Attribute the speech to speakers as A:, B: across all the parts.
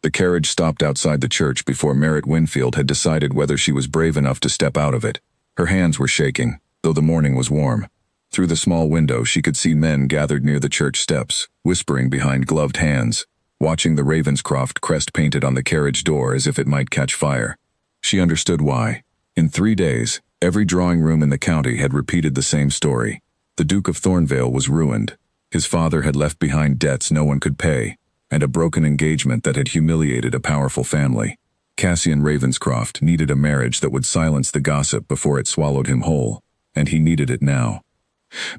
A: The carriage stopped outside the church before Merritt Winfield had decided whether she was brave enough to step out of it. Her hands were shaking, though the morning was warm. Through the small window she could see men gathered near the church steps, whispering behind gloved hands, watching the Ravenscroft crest painted on the carriage door as if it might catch fire. She understood why. In 3 days, every drawing room in the county had repeated the same story. The Duke of Thornvale was ruined. His father had left behind debts no one could pay, and a broken engagement that had humiliated a powerful family. Cassian Ravenscroft needed a marriage that would silence the gossip before it swallowed him whole, and he needed it now.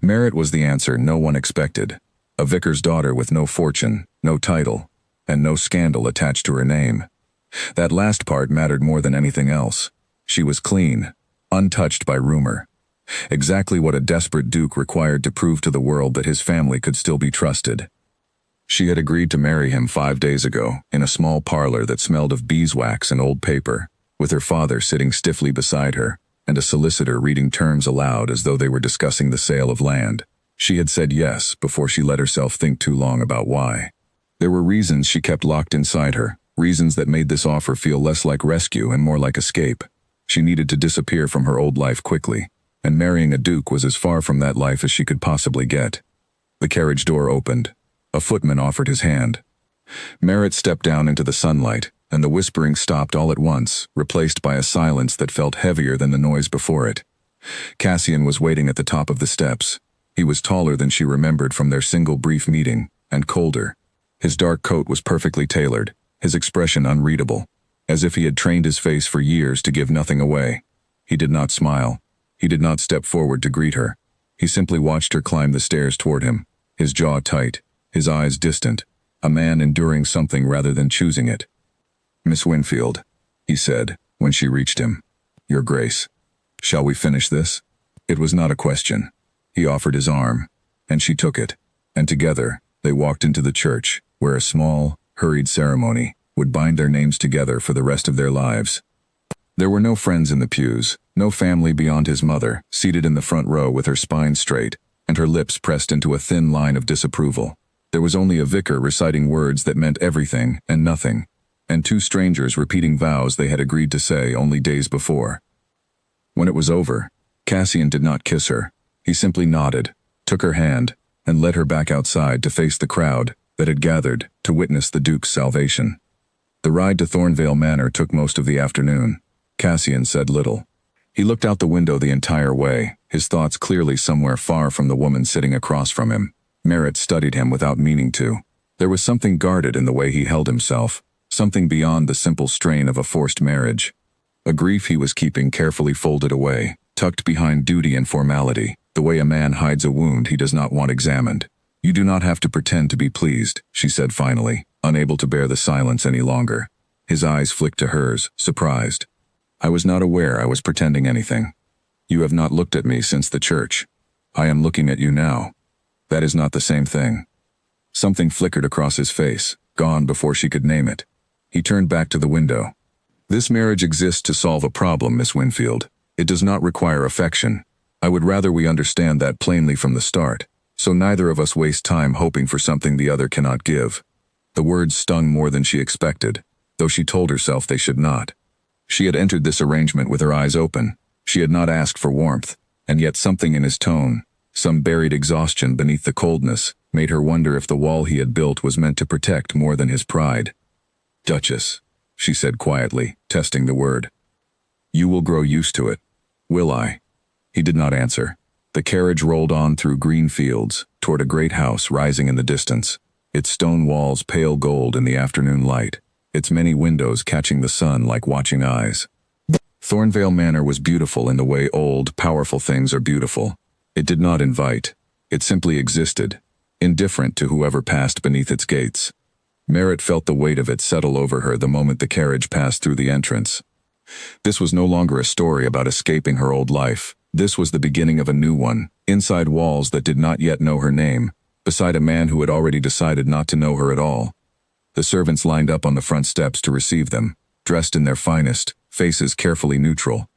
A: Merritt was the answer no one expected. A vicar's daughter with no fortune, no title, and no scandal attached to her name. That last part mattered more than anything else. She was clean, untouched by rumor. Exactly what a desperate duke required to prove to the world that his family could still be trusted. She had agreed to marry him 5 days ago, in a small parlor that smelled of beeswax and old paper, with her father sitting stiffly beside her, and a solicitor reading terms aloud as though they were discussing the sale of land. She had said yes before she let herself think too long about why. There were reasons she kept locked inside her, reasons that made this offer feel less like rescue and more like escape. She needed to disappear from her old life quickly, and marrying a duke was as far from that life as she could possibly get. The carriage door opened. A footman offered his hand. Merritt stepped down into the sunlight, and the whispering stopped all at once, replaced by a silence that felt heavier than the noise before it. Cassian was waiting at the top of the steps. He was taller than she remembered from their single brief meeting, and colder. His dark coat was perfectly tailored, his expression unreadable, as if he had trained his face for years to give nothing away. He did not smile. He did not step forward to greet her. He simply watched her climb the stairs toward him, his jaw tight, his eyes distant, a man enduring something rather than choosing it. "Miss Winfield," he said, when she reached him. "Your Grace, shall we finish this?" It was not a question. He offered his arm, and she took it, and together they walked into the church, where a small, hurried ceremony would bind their names together for the rest of their lives. There were no friends in the pews, no family beyond his mother, seated in the front row with her spine straight, and her lips pressed into a thin line of disapproval. There was only a vicar reciting words that meant everything and nothing, and 2 strangers repeating vows they had agreed to say only days before. When it was over, Cassian did not kiss her. He simply nodded, took her hand, and led her back outside to face the crowd that had gathered to witness the Duke's salvation. The ride to Thornvale Manor took most of the afternoon. Cassian said little. He looked out the window the entire way, his thoughts clearly somewhere far from the woman sitting across from him. Merritt studied him without meaning to. There was something guarded in the way he held himself, something beyond the simple strain of a forced marriage. A grief he was keeping carefully folded away, tucked behind duty and formality, the way a man hides a wound he does not want examined. "You do not have to pretend to be pleased," she said finally, unable to bear the silence any longer. His eyes flicked to hers, surprised. "I was not aware I was pretending anything. You have not looked at me since the church. I am looking at you now. That is not the same thing." Something flickered across his face, gone before she could name it. He turned back to the window. "This marriage exists to solve a problem, Miss Winfield. It does not require affection. I would rather we understand that plainly from the start, so neither of us waste time hoping for something the other cannot give." The words stung more than she expected, though she told herself they should not. She had entered this arrangement with her eyes open. She had not asked for warmth, and yet something in his tone, some buried exhaustion beneath the coldness, made her wonder if the wall he had built was meant to protect more than his pride. "Duchess," she said quietly, testing the word. "You will grow used to it." "Will I?" He did not answer. The carriage rolled on through green fields, toward a great house rising in the distance, its stone walls pale gold in the afternoon light, its many windows catching the sun like watching eyes. Thornvale Manor was beautiful in the way old, powerful things are beautiful. It did not invite. It simply existed, indifferent to whoever passed beneath its gates. Merritt felt the weight of it settle over her the moment the carriage passed through the entrance. This was no longer a story about escaping her old life. This was the beginning of a new one, inside walls that did not yet know her name, beside a man who had already decided not to know her at all. The servants lined up on the front steps to receive them, dressed in their finest, faces carefully neutral.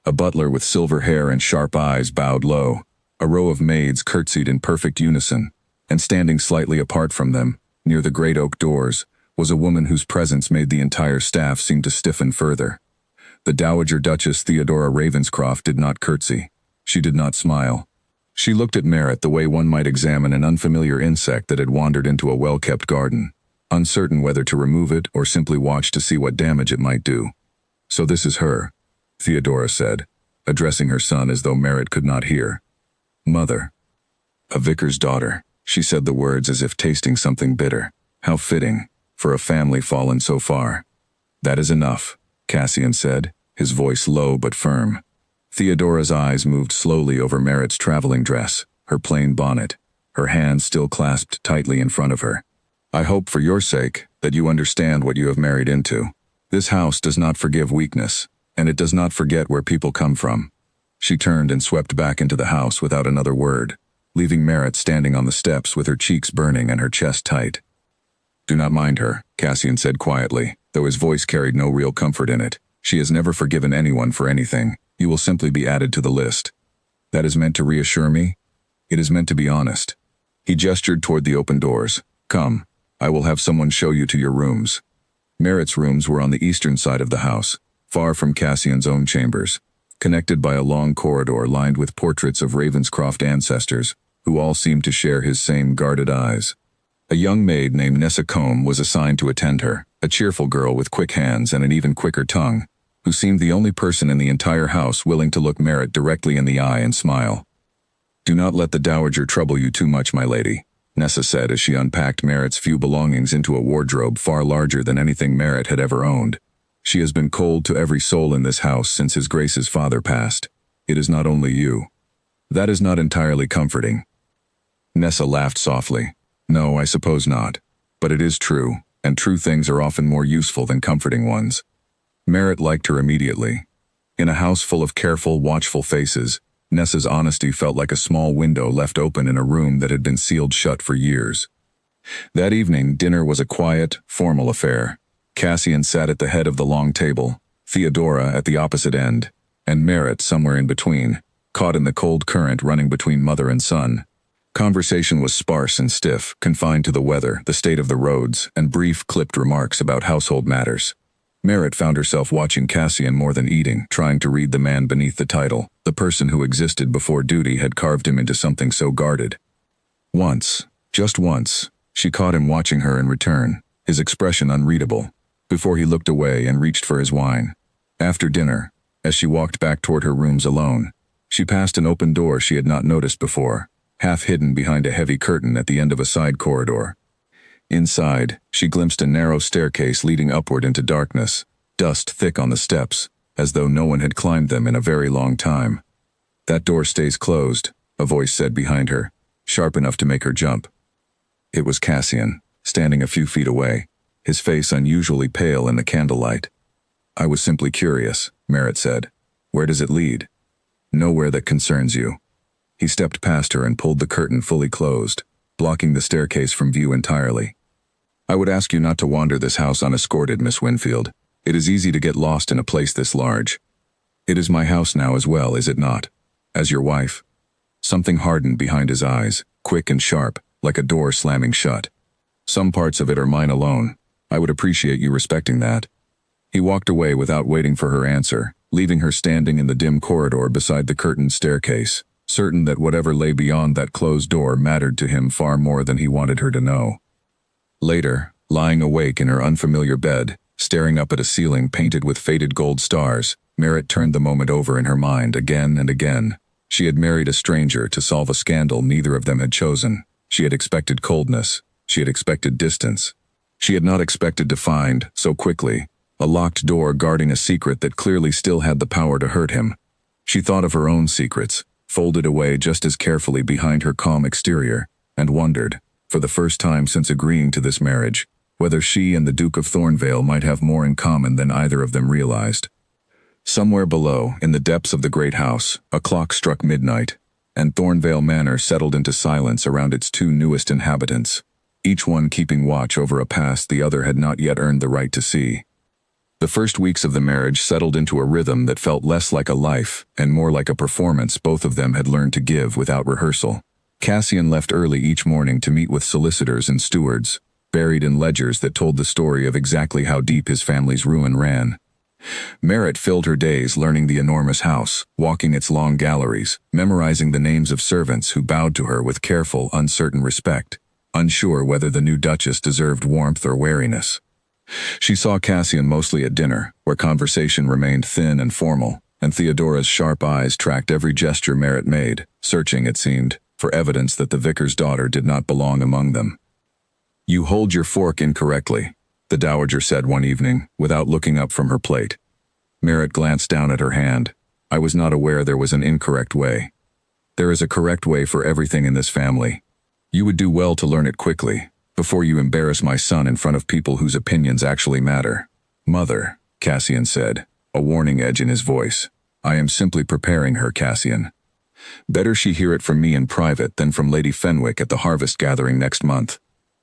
A: A butler with silver hair and sharp eyes bowed low. A row of maids curtsied in perfect unison, and standing slightly apart from them, near the great oak doors, was a woman whose presence made the entire staff seem to stiffen further. The Dowager Duchess Theodora Ravenscroft did not curtsy. She did not smile. She looked at Merritt the way one might examine an unfamiliar insect that had wandered into a well-kept garden, uncertain whether to remove it or simply watch to see what damage it might do. "So this is her," Theodora said, addressing her son as though Merritt could not hear. "Mother." "A vicar's daughter." She said the words as if tasting something bitter. How fitting, for a family fallen so far. "That is enough," Cassian said, his voice low but firm. Theodora's eyes moved slowly over Merritt's traveling dress, her plain bonnet, her hands still clasped tightly in front of her. "I hope for your sake that you understand what you have married into. This house does not forgive weakness, and it does not forget where people come from." She turned and swept back into the house without another word, leaving Merritt standing on the steps with her cheeks burning and her chest tight. "Do not mind her," Cassian said quietly, though his voice carried no real comfort in it. "She has never forgiven anyone for anything. You will simply be added to the list." "That is meant to reassure me?" "It is meant to be honest." He gestured toward the open doors. "Come, I will have someone show you to your rooms." Merritt's rooms were on the eastern side of the house, far from Cassian's own chambers, connected by a long corridor lined with portraits of Ravenscroft ancestors, who all seemed to share his same guarded eyes. A young maid named Nessa Combe was assigned to attend her, a cheerful girl with quick hands and an even quicker tongue, who seemed the only person in the entire house willing to look Merritt directly in the eye and smile. "Do not let the Dowager trouble you too much, my lady," Nessa said as she unpacked Merritt's few belongings into a wardrobe far larger than anything Merritt had ever owned. "She has been cold to every soul in this house since His Grace's father passed. It is not only you." "That is not entirely comforting." Nessa laughed softly. "No, I suppose not. But it is true, and true things are often more useful than comforting ones." Merritt liked her immediately. In a house full of careful, watchful faces, Nessa's honesty felt like a small window left open in a room that had been sealed shut for years. That evening, dinner was a quiet, formal affair. Cassian sat at the head of the long table, Theodora at the opposite end, and Merritt somewhere in between, caught in the cold current running between mother and son. Conversation was sparse and stiff, confined to the weather, the state of the roads, and brief, clipped remarks about household matters. Merritt found herself watching Cassian more than eating, trying to read the man beneath the title. The person who existed before duty had carved him into something so guarded. Once, just once, she caught him watching her in return, his expression unreadable, before he looked away and reached for his wine. After dinner, as she walked back toward her rooms alone, she passed an open door she had not noticed before, half hidden behind a heavy curtain at the end of a side corridor. Inside, she glimpsed a narrow staircase leading upward into darkness, dust thick on the steps, as though no one had climbed them in a very long time. "That door stays closed," a voice said behind her, sharp enough to make her jump. It was Cassian, standing a few feet away, his face unusually pale in the candlelight. "I was simply curious," Merritt said. "Where does it lead?" "Nowhere that concerns you." He stepped past her and pulled the curtain fully closed, blocking the staircase from view entirely. "I would ask you not to wander this house unescorted, Miss Winfield. It is easy to get lost in a place this large. It is my house now as well, is it not? As your wife." Something hardened behind his eyes, quick and sharp, like a door slamming shut. "Some parts of it are mine alone. I would appreciate you respecting that." He walked away without waiting for her answer, leaving her standing in the dim corridor beside the curtained staircase, certain that whatever lay beyond that closed door mattered to him far more than he wanted her to know. Later, lying awake in her unfamiliar bed, staring up at a ceiling painted with faded gold stars, Merritt turned the moment over in her mind again and again. She had married a stranger to solve a scandal neither of them had chosen. She had expected coldness. She had expected distance. She had not expected to find, so quickly, a locked door guarding a secret that clearly still had the power to hurt him. She thought of her own secrets, folded away just as carefully behind her calm exterior, and wondered, for the first time since agreeing to this marriage, whether she and the Duke of Thornvale might have more in common than either of them realized. Somewhere below, in the depths of the great house, a clock struck midnight, and Thornvale Manor settled into silence around its two newest inhabitants, each one keeping watch over a past the other had not yet earned the right to see. The first weeks of the marriage settled into a rhythm that felt less like a life and more like a performance both of them had learned to give without rehearsal. Cassian left early each morning to meet with solicitors and stewards, buried in ledgers that told the story of exactly how deep his family's ruin ran. Merritt filled her days learning the enormous house, walking its long galleries, memorizing the names of servants who bowed to her with careful, uncertain respect, unsure whether the new duchess deserved warmth or wariness. She saw Cassian mostly at dinner, where conversation remained thin and formal, and Theodora's sharp eyes tracked every gesture Merritt made, searching, it seemed, for evidence that the vicar's daughter did not belong among them. "You hold your fork incorrectly," the dowager said one evening, without looking up from her plate. Merritt glanced down at her hand. "I was not aware there was an incorrect way. There is a correct way for everything in this family. You would do well to learn it quickly, before you embarrass my son in front of people whose opinions actually matter." "Mother," Cassian said, a warning edge in his voice. "I am simply preparing her, Cassian. Better she hear it from me in private than from Lady Fenwick at the harvest gathering next month."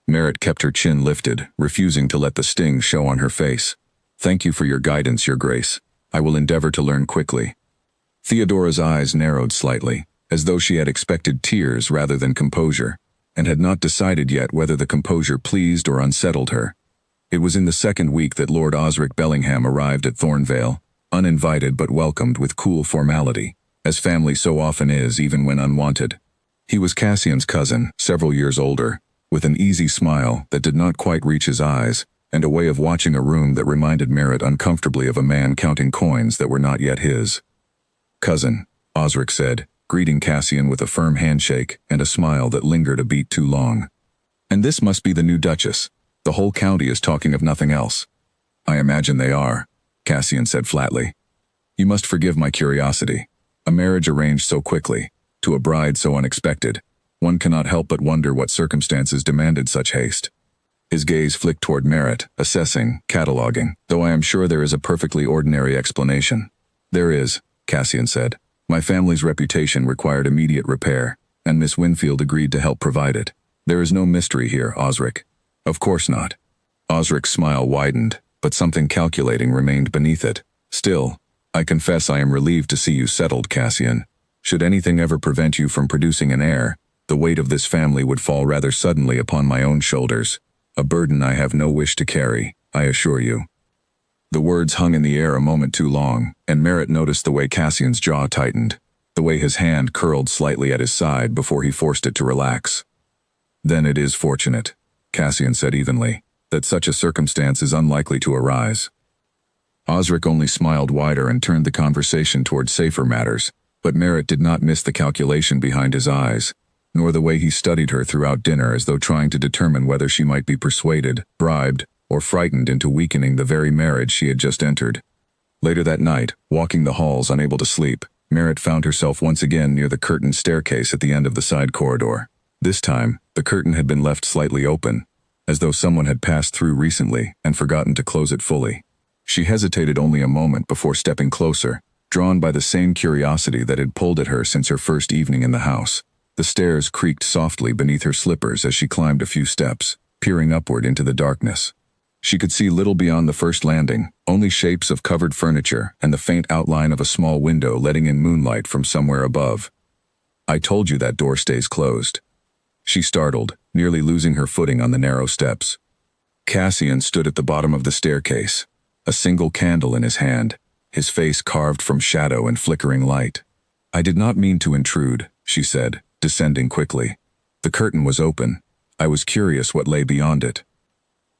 A: Merritt kept her chin lifted, refusing to let the sting show on her face. "Thank you for your guidance, Your Grace. I will endeavor to learn quickly." Theodora's eyes narrowed slightly, as though she had expected tears rather than composure, and had not decided yet whether the composure pleased or unsettled her. It was in the second week that Lord Osric Bellingham arrived at Thornvale, uninvited but welcomed with cool formality, as family so often is even when unwanted. He was Cassian's cousin, several years older, with an easy smile that did not quite reach his eyes, and a way of watching a room that reminded Merritt uncomfortably of a man counting coins that were not yet his. "Cousin," Osric said, greeting Cassian with a firm handshake and a smile that lingered a beat too long. "And this must be the new Duchess. The whole county is talking of nothing else." "I imagine they are," Cassian said flatly. "You must forgive my curiosity. A marriage arranged so quickly, to a bride so unexpected, one cannot help but wonder what circumstances demanded such haste." His gaze flicked toward Merritt, assessing, cataloging, "though I am sure there is a perfectly ordinary explanation." "There is," Cassian said. "My family's reputation required immediate repair, and Miss Winfield agreed to help provide it. There is no mystery here, Osric." "Of course not." Osric's smile widened, but something calculating remained beneath it. "Still, I confess I am relieved to see you settled, Cassian. Should anything ever prevent you from producing an heir, the weight of this family would fall rather suddenly upon my own shoulders, a burden I have no wish to carry, I assure you." The words hung in the air a moment too long, and Merritt noticed the way Cassian's jaw tightened, the way his hand curled slightly at his side before he forced it to relax. "Then it is fortunate," Cassian said evenly, "that such a circumstance is unlikely to arise." Osric only smiled wider and turned the conversation toward safer matters, but Merritt did not miss the calculation behind his eyes, nor the way he studied her throughout dinner as though trying to determine whether she might be persuaded, bribed, or frightened into weakening the very marriage she had just entered. Later that night, walking the halls unable to sleep, Merritt found herself once again near the curtained staircase at the end of the side corridor. This time, the curtain had been left slightly open, as though someone had passed through recently and forgotten to close it fully. She hesitated only a moment before stepping closer, drawn by the same curiosity that had pulled at her since her first evening in the house. The stairs creaked softly beneath her slippers as she climbed a few steps, peering upward into the darkness. She could see little beyond the first landing, only shapes of covered furniture and the faint outline of a small window letting in moonlight from somewhere above. "I told you that door stays closed." She startled, nearly losing her footing on the narrow steps. Cassian stood at the bottom of the staircase, a single candle in his hand, his face carved from shadow and flickering light. "I did not mean to intrude," she said, descending quickly. "The curtain was open. I was curious what lay beyond it."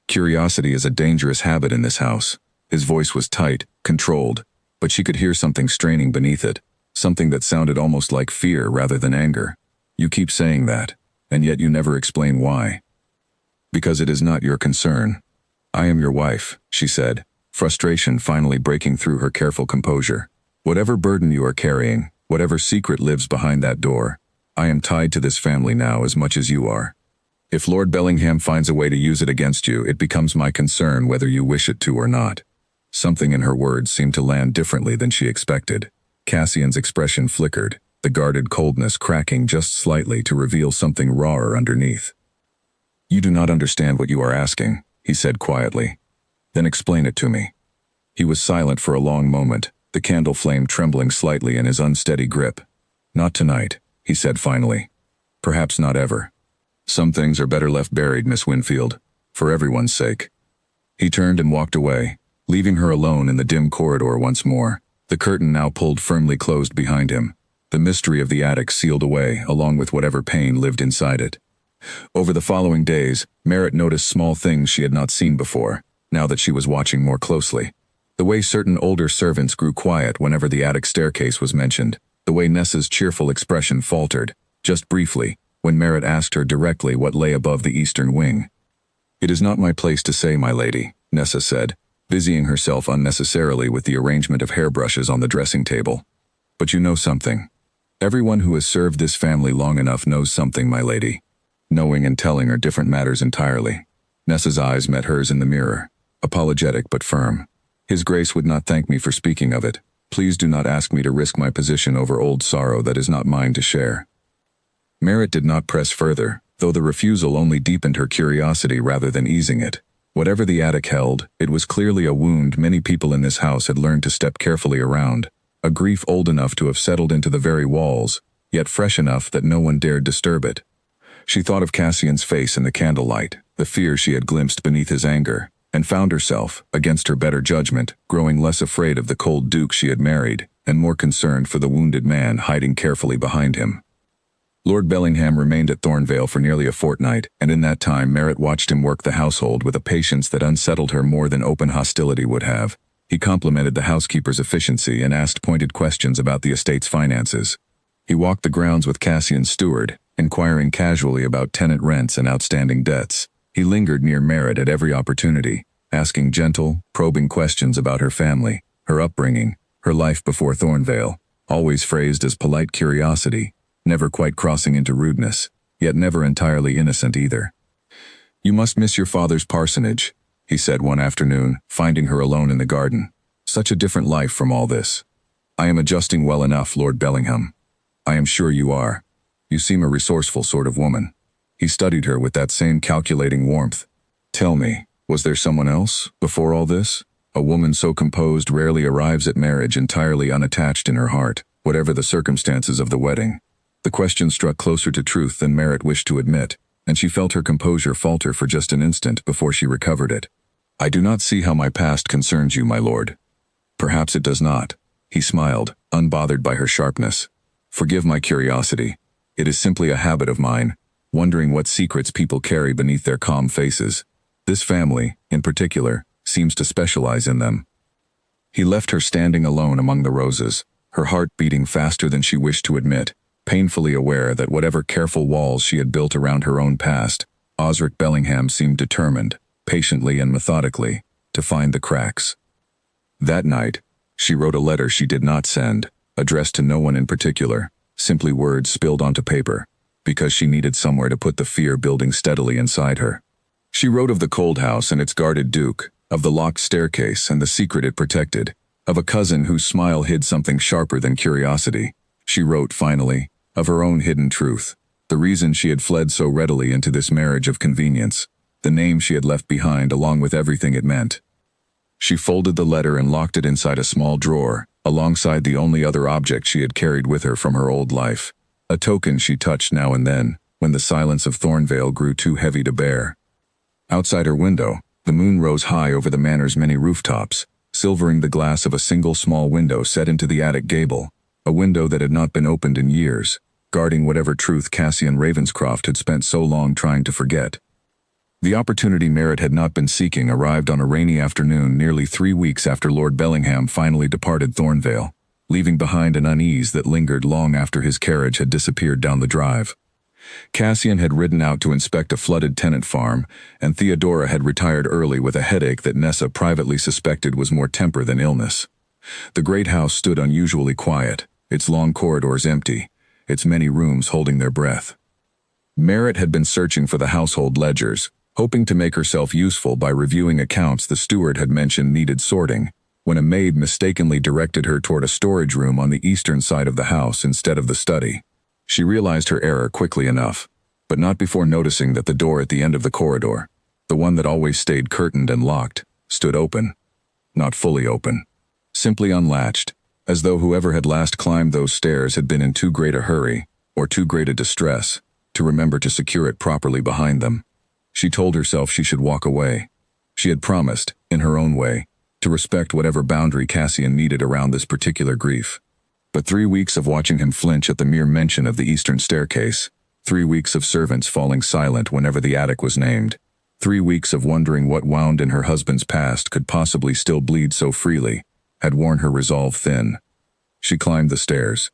A: Curiosity is a dangerous habit in this house. His voice was tight, controlled, but she could hear something straining beneath it, something that sounded almost like fear rather than anger. "You keep saying that, and yet you never explain why." "Because it is not your concern. I am your wife," she said, frustration finally breaking through her careful composure. "Whatever burden you are carrying, whatever secret lives behind that door, I am tied to this family now as much as you are. If Lord Bellingham finds a way to use it against you, it becomes my concern whether you wish it to or not." Something in her words seemed to land differently than she expected. Cassian's expression flickered, the guarded coldness cracking just slightly to reveal something rawer underneath. "You do not understand what you are asking," he said quietly. "Then explain it to me." He was silent for a long moment, the candle flame trembling slightly in his unsteady grip. "Not tonight," he said finally. "Perhaps not ever. Some things are better left buried, Miss Winfield. For everyone's sake. He turned and walked away, leaving her alone in the dim corridor once more, the curtain now pulled firmly closed behind him, the mystery of the attic sealed away along with whatever pain lived inside it. Over the following days, Merritt noticed small things she had not seen before, now that she was watching more closely. The way certain older servants grew quiet whenever the attic staircase was mentioned, the way Nessa's cheerful expression faltered, just briefly, when Merritt asked her directly what lay above the eastern wing. "It is not my place to say, my lady," Nessa said, busying herself unnecessarily with the arrangement of hairbrushes on the dressing table. "But you know something. Everyone who has served this family long enough knows something, my lady. Knowing and telling are different matters entirely." Nessa's eyes met hers in the mirror, apologetic but firm. "His Grace would not thank me for speaking of it. Please do not ask me to risk my position over old sorrow that is not mine to share." Merritt did not press further, though the refusal only deepened her curiosity rather than easing it. Whatever the attic held, it was clearly a wound many people in this house had learned to step carefully around, a grief old enough to have settled into the very walls, yet fresh enough that no one dared disturb it. She thought of Cassian's face in the candlelight, the fear she had glimpsed beneath his anger, and found herself, against her better judgment, growing less afraid of the cold duke she had married, and more concerned for the wounded man hiding carefully behind him. Lord Bellingham remained at Thornvale for nearly a fortnight, and in that time Merritt watched him work the household with a patience that unsettled her more than open hostility would have. He complimented the housekeeper's efficiency and asked pointed questions about the estate's finances. He walked the grounds with Cassian's steward, inquiring casually about tenant rents and outstanding debts. He lingered near Merritt at every opportunity, asking gentle, probing questions about her family, her upbringing, her life before Thornvale, always phrased as polite curiosity, never quite crossing into rudeness, yet never entirely innocent either. "You must miss your father's parsonage," he said one afternoon, finding her alone in the garden. "Such a different life from all this." "I am adjusting well enough, Lord Bellingham." "I am sure you are. You seem a resourceful sort of woman." He studied her with that same calculating warmth. "Tell me, was there someone else, before all this? A woman so composed rarely arrives at marriage entirely unattached in her heart, whatever the circumstances of the wedding." The question struck closer to truth than Merritt wished to admit, and she felt her composure falter for just an instant before she recovered it. "I do not see how my past concerns you, my lord." "Perhaps it does not." He smiled, unbothered by her sharpness. "Forgive my curiosity. It is simply a habit of mine, wondering what secrets people carry beneath their calm faces. This family, in particular, seems to specialize in them." He left her standing alone among the roses, her heart beating faster than she wished to admit, painfully aware that whatever careful walls she had built around her own past, Osric Bellingham seemed determined, patiently and methodically, to find the cracks. That night, she wrote a letter she did not send, addressed to no one in particular, simply words spilled onto paper, because she needed somewhere to put the fear building steadily inside her. She wrote of the cold house and its guarded duke, of the locked staircase and the secret it protected, of a cousin whose smile hid something sharper than curiosity. She wrote, finally, of her own hidden truth, the reason she had fled so readily into this marriage of convenience, the name she had left behind along with everything it meant. She folded the letter and locked it inside a small drawer, alongside the only other object she had carried with her from her old life, a token she touched now and then, when the silence of Thornvale grew too heavy to bear. Outside her window, the moon rose high over the manor's many rooftops, silvering the glass of a single small window set into the attic gable, a window that had not been opened in years, guarding whatever truth Cassian Ravenscroft had spent so long trying to forget. The opportunity Merritt had not been seeking arrived on a rainy afternoon nearly 3 weeks after Lord Bellingham finally departed Thornvale, leaving behind an unease that lingered long after his carriage had disappeared down the drive. Cassian had ridden out to inspect a flooded tenant farm, and Theodora had retired early with a headache that Nessa privately suspected was more temper than illness. The great house stood unusually quiet, its long corridors empty, its many rooms holding their breath. Merritt had been searching for the household ledgers, hoping to make herself useful by reviewing accounts the steward had mentioned needed sorting, when a maid mistakenly directed her toward a storage room on the eastern side of the house instead of the study. She realized her error quickly enough, but not before noticing that the door at the end of the corridor, the one that always stayed curtained and locked, stood open. Not fully open. Simply unlatched, as though whoever had last climbed those stairs had been in too great a hurry, or too great a distress, to remember to secure it properly behind them. She told herself she should walk away. She had promised, in her own way, to respect whatever boundary Cassian needed around this particular grief. But 3 weeks of watching him flinch at the mere mention of the eastern staircase, 3 weeks of servants falling silent whenever the attic was named, 3 weeks of wondering what wound in her husband's past could possibly still bleed so freely, had worn her resolve thin. She climbed the stairs.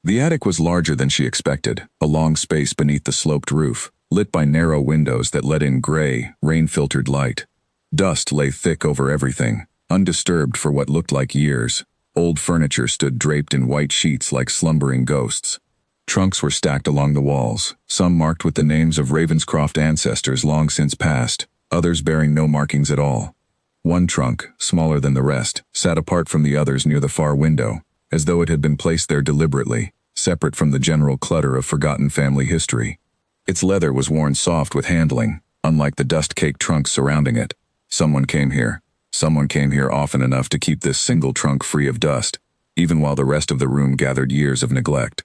A: The attic was larger than she expected, a long space beneath the sloped roof, lit by narrow windows that let in gray, rain-filtered light. Dust lay thick over everything, undisturbed for what looked like years. Old furniture stood draped in white sheets like slumbering ghosts. Trunks were stacked along the walls, some marked with the names of Ravenscroft ancestors long since passed, others bearing no markings at all. One trunk, smaller than the rest, sat apart from the others near the far window, as though it had been placed there deliberately, separate from the general clutter of forgotten family history. Its leather was worn soft with handling, unlike the dust-caked trunks surrounding it. Someone came here often enough to keep this single trunk free of dust, even while the rest of the room gathered years of neglect.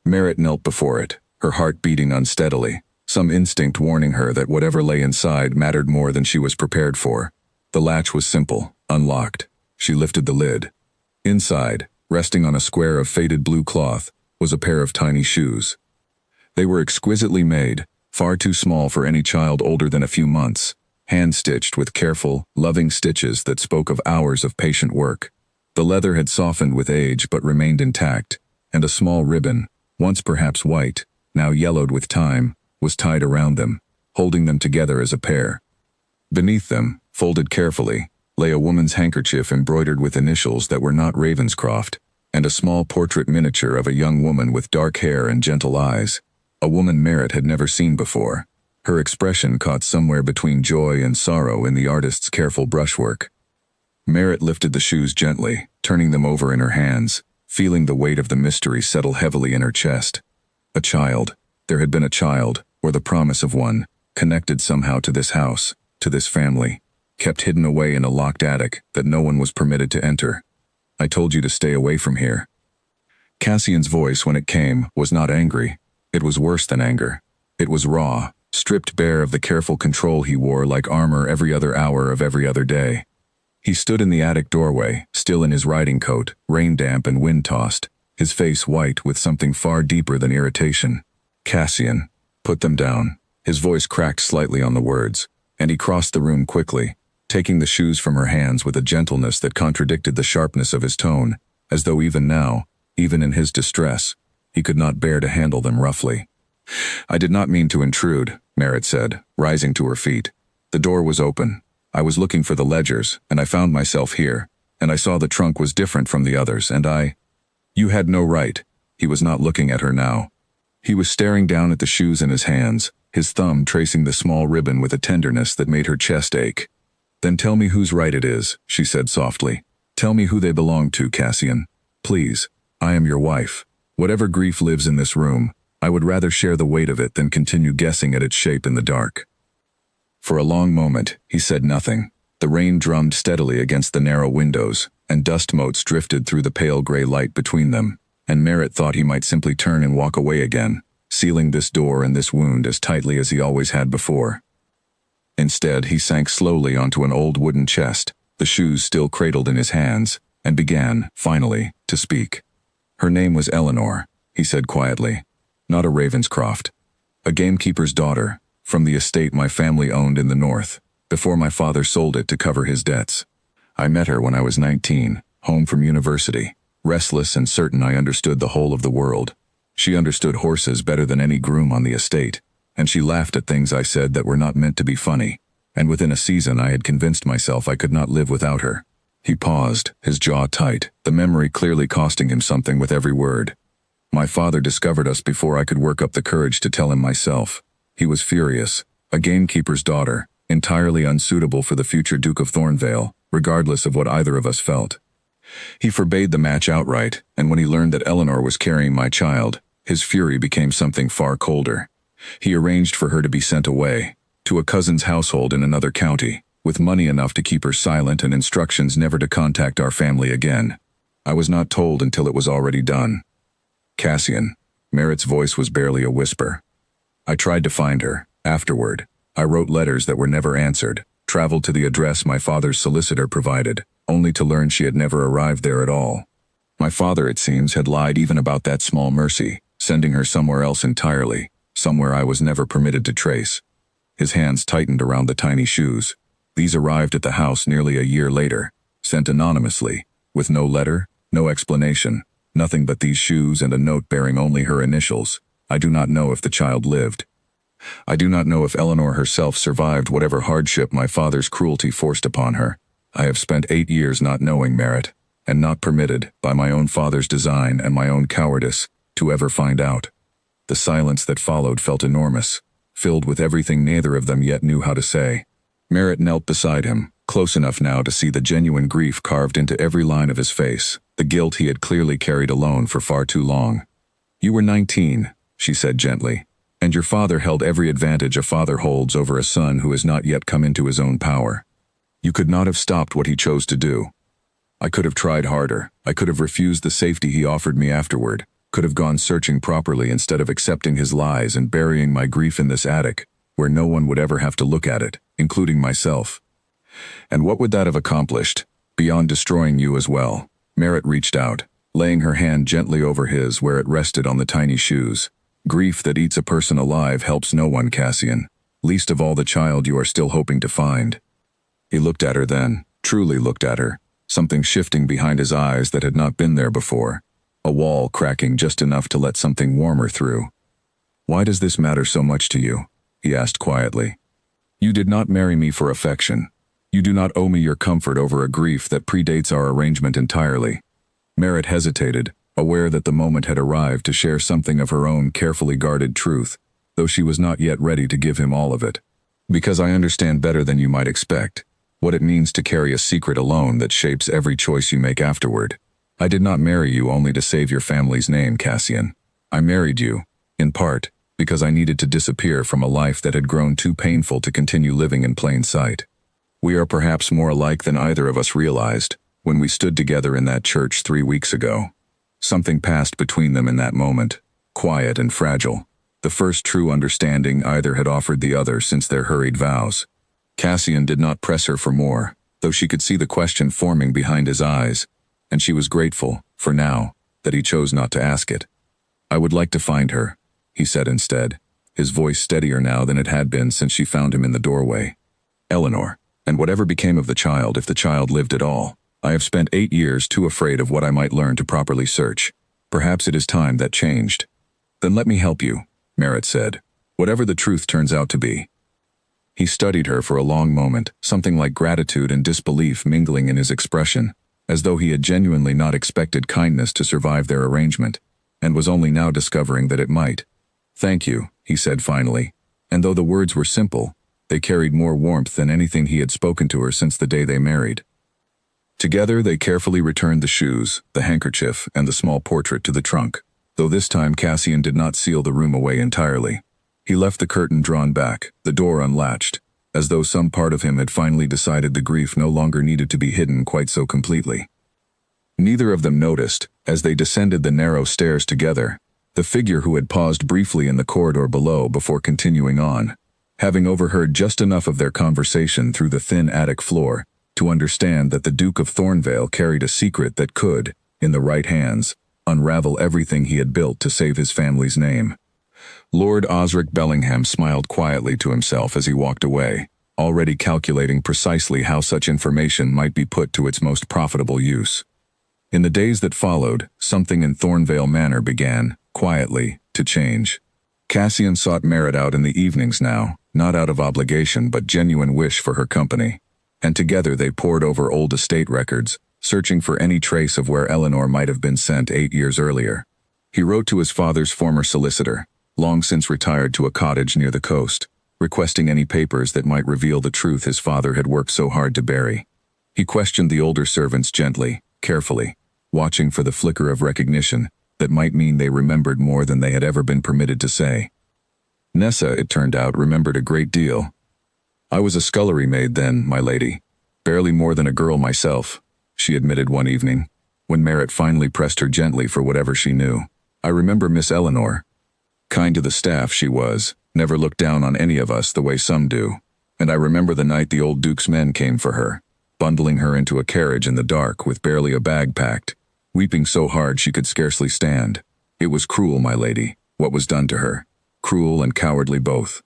A: Merritt knelt before it, her heart beating unsteadily, some instinct warning her that whatever lay inside mattered more than she was prepared for. The latch was simple, unlocked. She lifted the lid. Inside, resting on a square of faded blue cloth, was a pair of tiny shoes. They were exquisitely made, far too small for any child older than a few months, hand-stitched with careful, loving stitches that spoke of hours of patient work. The leather had softened with age but remained intact, and a small ribbon, once perhaps white, now yellowed with time, was tied around them, holding them together as a pair. Beneath them, folded carefully, lay a woman's handkerchief embroidered with initials that were not Ravenscroft, and a small portrait miniature of a young woman with dark hair and gentle eyes, a woman Merritt had never seen before. Her expression caught somewhere between joy and sorrow in the artist's careful brushwork. Merritt lifted the shoes gently, turning them over in her hands, feeling the weight of the mystery settle heavily in her chest. A child. There had been a child, or the promise of one, connected somehow to this house, to this family, kept hidden away in a locked attic that no one was permitted to enter. I told you to stay away from here. Cassian's voice, when it came, was not angry. It was worse than anger. It was raw, stripped bare of the careful control he wore like armor every other hour of every other day. He stood in the attic doorway, still in his riding coat, rain-damp and wind-tossed, his face white with something far deeper than irritation. Cassian, put them down. His voice cracked slightly on the words, and he crossed the room quickly, taking the shoes from her hands with a gentleness that contradicted the sharpness of his tone, as though even now, even in his distress, he could not bear to handle them roughly. I did not mean to intrude, Merritt said, rising to her feet. The door was open. I was looking for the ledgers, and I found myself here, and I saw the trunk was different from the others, and I— You had no right. He was not looking at her now. He was staring down at the shoes in his hands, his thumb tracing the small ribbon with a tenderness that made her chest ache. Then tell me whose right it is, she said softly. Tell me who they belong to, Cassian. Please, I am your wife. Whatever grief lives in this room, I would rather share the weight of it than continue guessing at its shape in the dark. For a long moment, he said nothing. The rain drummed steadily against the narrow windows, and dust motes drifted through the pale gray light between them, and Merritt thought he might simply turn and walk away again, sealing this door and this wound as tightly as he always had before. Instead, he sank slowly onto an old wooden chest, the shoes still cradled in his hands, and began, finally, to speak. Her name was Eleanor, he said quietly. Not a Ravenscroft. A gamekeeper's daughter, from the estate my family owned in the north, before my father sold it to cover his debts. I met her when I was 19, home from university, restless and certain I understood the whole of the world. She understood horses better than any groom on the estate, and she laughed at things I said that were not meant to be funny, and within a season I had convinced myself I could not live without her. He paused, his jaw tight, the memory clearly costing him something with every word. My father discovered us before I could work up the courage to tell him myself. He was furious, a gamekeeper's daughter, entirely unsuitable for the future Duke of Thornvale, regardless of what either of us felt. He forbade the match outright, and when he learned that Eleanor was carrying my child, his fury became something far colder. He arranged for her to be sent away, to a cousin's household in another county, with money enough to keep her silent and instructions never to contact our family again. I was not told until it was already done. Cassian, Merritt's voice was barely a whisper. I tried to find her, afterward, I wrote letters that were never answered, traveled to the address my father's solicitor provided, only to learn she had never arrived there at all. My father, it seems, had lied even about that small mercy, sending her somewhere else entirely, somewhere I was never permitted to trace. His hands tightened around the tiny shoes. These arrived at the house nearly a year later, sent anonymously, with no letter, no explanation, nothing but these shoes and a note bearing only her initials. I do not know if the child lived. I do not know if Eleanor herself survived whatever hardship my father's cruelty forced upon her. I have spent 8 years not knowing Merritt, and not permitted, by my own father's design and my own cowardice, to ever find out. The silence that followed felt enormous, filled with everything neither of them yet knew how to say. Merritt knelt beside him, close enough now to see the genuine grief carved into every line of his face, the guilt he had clearly carried alone for far too long. "You were 19, she said gently, "and your father held every advantage a father holds over a son who has not yet come into his own power. You could not have stopped what he chose to do. I could have tried harder. I could have refused the safety he offered me afterward, could have gone searching properly instead of accepting his lies and burying my grief in this attic, where no one would ever have to look at it, including myself. And what would that have accomplished, beyond destroying you as well?" Merritt reached out, laying her hand gently over his where it rested on the tiny shoes. "Grief that eats a person alive helps no one, Cassian, least of all the child you are still hoping to find." He looked at her then, truly looked at her, something shifting behind his eyes that had not been there before, a wall cracking just enough to let something warmer through. "Why does this matter so much to you?" he asked quietly. "You did not marry me for affection. You do not owe me your comfort over a grief that predates our arrangement entirely." Merritt hesitated, aware that the moment had arrived to share something of her own carefully guarded truth, though she was not yet ready to give him all of it. "Because I understand better than you might expect what it means to carry a secret alone that shapes every choice you make afterward. I did not marry you only to save your family's name, Cassian. I married you, in part, because I needed to disappear from a life that had grown too painful to continue living in plain sight. We are perhaps more alike than either of us realized when we stood together in that church 3 weeks ago. Something passed between them in that moment, quiet and fragile, the first true understanding either had offered the other since their hurried vows. Cassian did not press her for more, though she could see the question forming behind his eyes, and she was grateful, for now, that he chose not to ask it. "I would like to find her," he said instead, his voice steadier now than it had been since she found him in the doorway. "Eleanor, and whatever became of the child if the child lived at all. I have spent 8 years too afraid of what I might learn to properly search. Perhaps it is time that changed." "Then let me help you," Merritt said, "whatever the truth turns out to be." He studied her for a long moment, something like gratitude and disbelief mingling in his expression, as though he had genuinely not expected kindness to survive their arrangement, and was only now discovering that it might. "Thank you," he said finally, and though the words were simple, they carried more warmth than anything he had spoken to her since the day they married. Together they carefully returned the shoes, the handkerchief, and the small portrait to the trunk, though this time Cassian did not seal the room away entirely. He left the curtain drawn back, the door unlatched, as though some part of him had finally decided the grief no longer needed to be hidden quite so completely. Neither of them noticed, as they descended the narrow stairs together, the figure who had paused briefly in the corridor below before continuing on, having overheard just enough of their conversation through the thin attic floor to understand that the Duke of Thornvale carried a secret that could, in the right hands, unravel everything he had built to save his family's name. Lord Osric Bellingham smiled quietly to himself as he walked away, already calculating precisely how such information might be put to its most profitable use. In the days that followed, something in Thornvale Manor began, quietly, to change. Cassian sought Merritt out in the evenings now, not out of obligation but genuine wish for her company, and together they pored over old estate records, searching for any trace of where Eleanor might have been sent 8 years earlier. He wrote to his father's former solicitor, long since retired to a cottage near the coast, requesting any papers that might reveal the truth his father had worked so hard to bury. He questioned the older servants gently, carefully, watching for the flicker of recognition that might mean they remembered more than they had ever been permitted to say. Nessa, it turned out, remembered a great deal. "I was a scullery maid then, my lady. Barely more than a girl myself," she admitted one evening, when Merritt finally pressed her gently for whatever she knew. "I remember Miss Eleanor. Kind to the staff she was, never looked down on any of us the way some do. And I remember the night the old Duke's men came for her, bundling her into a carriage in the dark with barely a bag packed, weeping so hard she could scarcely stand. It was cruel, my lady, what was done to her. Cruel and cowardly both.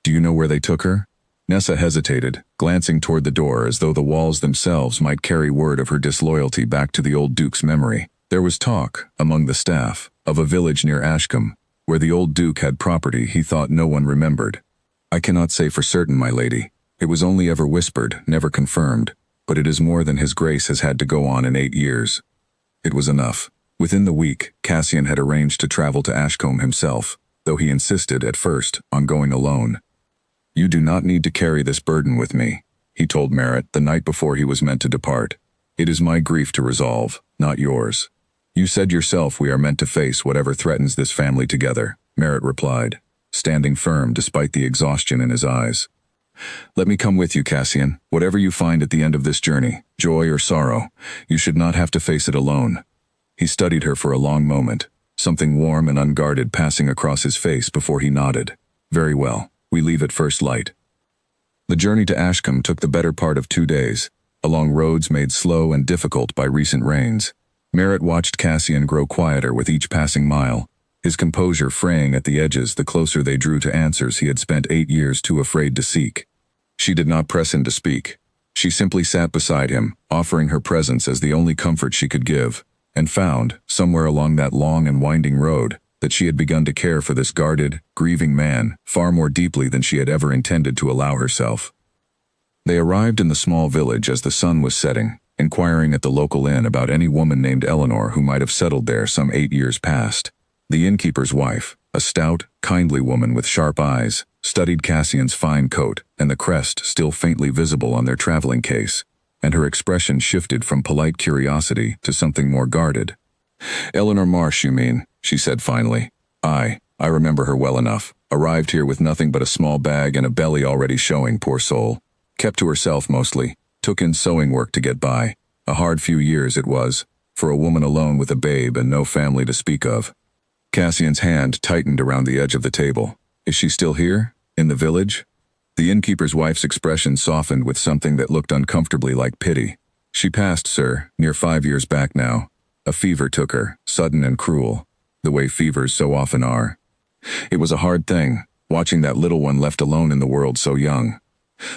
A: Do you know where they took her? Nessa hesitated, glancing toward the door as though the walls themselves might carry word of her disloyalty back to the old Duke's memory. There was talk, among the staff, of a village near Ashcombe, where the old Duke had property he thought no one remembered. I cannot say for certain, my lady. It was only ever whispered, never confirmed, but it is more than his grace has had to go on in 8 years. It was enough. Within the week, Cassian had arranged to travel to Ashcombe himself, though he insisted, at first, on going alone. You do not need to carry this burden with me, he told Merritt the night before he was meant to depart. It is my grief to resolve, not yours. You said yourself we are meant to face whatever threatens this family together, Merritt replied, standing firm despite the exhaustion in his eyes. Let me come with you, Cassian. Whatever you find at the end of this journey, joy or sorrow, you should not have to face it alone. He studied her for a long moment, something warm and unguarded passing across his face before he nodded. Very well, we leave at first light. The journey to Ashcombe took the better part of 2 days, along roads made slow and difficult by recent rains. Merritt watched Cassian grow quieter with each passing mile, his composure fraying at the edges the closer they drew to answers he had spent 8 years too afraid to seek. She did not press him to speak. She simply sat beside him, offering her presence as the only comfort she could give, and found, somewhere along that long and winding road, that she had begun to care for this guarded, grieving man far more deeply than she had ever intended to allow herself. They arrived in the small village as the sun was setting, inquiring at the local inn about any woman named Eleanor who might have settled there some 8 years past. The innkeeper's wife, a stout, kindly woman with sharp eyes, studied Cassian's fine coat and the crest still faintly visible on their traveling case, and her expression shifted from polite curiosity to something more guarded. Eleanor Marsh, you mean, she said finally. I remember her well enough. Arrived here with nothing but a small bag and a belly already showing, poor soul. Kept to herself mostly. Took in sewing work to get by. A hard few years it was, for a woman alone with a babe and no family to speak of. Cassian's hand tightened around the edge of the table. Is she still here? In the village? The innkeeper's wife's expression softened with something that looked uncomfortably like pity. She passed, sir, near 5 years back now. A fever took her, sudden and cruel, the way fevers so often are. It was a hard thing, watching that little one left alone in the world so young.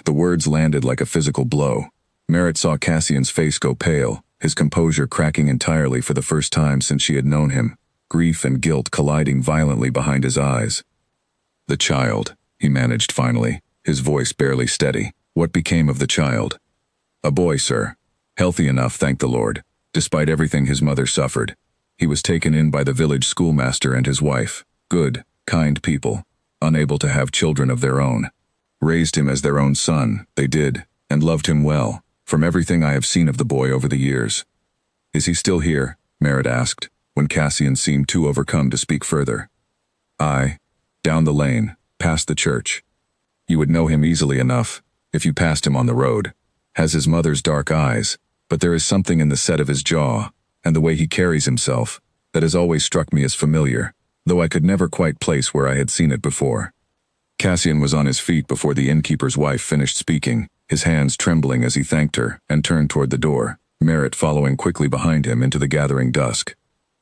A: The words landed like a physical blow. Merritt saw Cassian's face go pale, his composure cracking entirely for the first time since she had known him, grief and guilt colliding violently behind his eyes. The child, he managed finally, his voice barely steady. What became of the child? A boy, sir. Healthy enough, thank the Lord, despite everything his mother suffered. He was taken in by the village schoolmaster and his wife. Good, kind people, unable to have children of their own. Raised him as their own son, they did, and loved him well, from everything I have seen of the boy over the years. Is he still here? Merritt asked, when Cassian seemed too overcome to speak further. Aye, down the lane, past the church. You would know him easily enough, if you passed him on the road. Has his mother's dark eyes, but there is something in the set of his jaw, and the way he carries himself, that has always struck me as familiar, though I could never quite place where I had seen it before. Cassian was on his feet before the innkeeper's wife finished speaking, his hands trembling as he thanked her, and turned toward the door, Merritt following quickly behind him into the gathering dusk.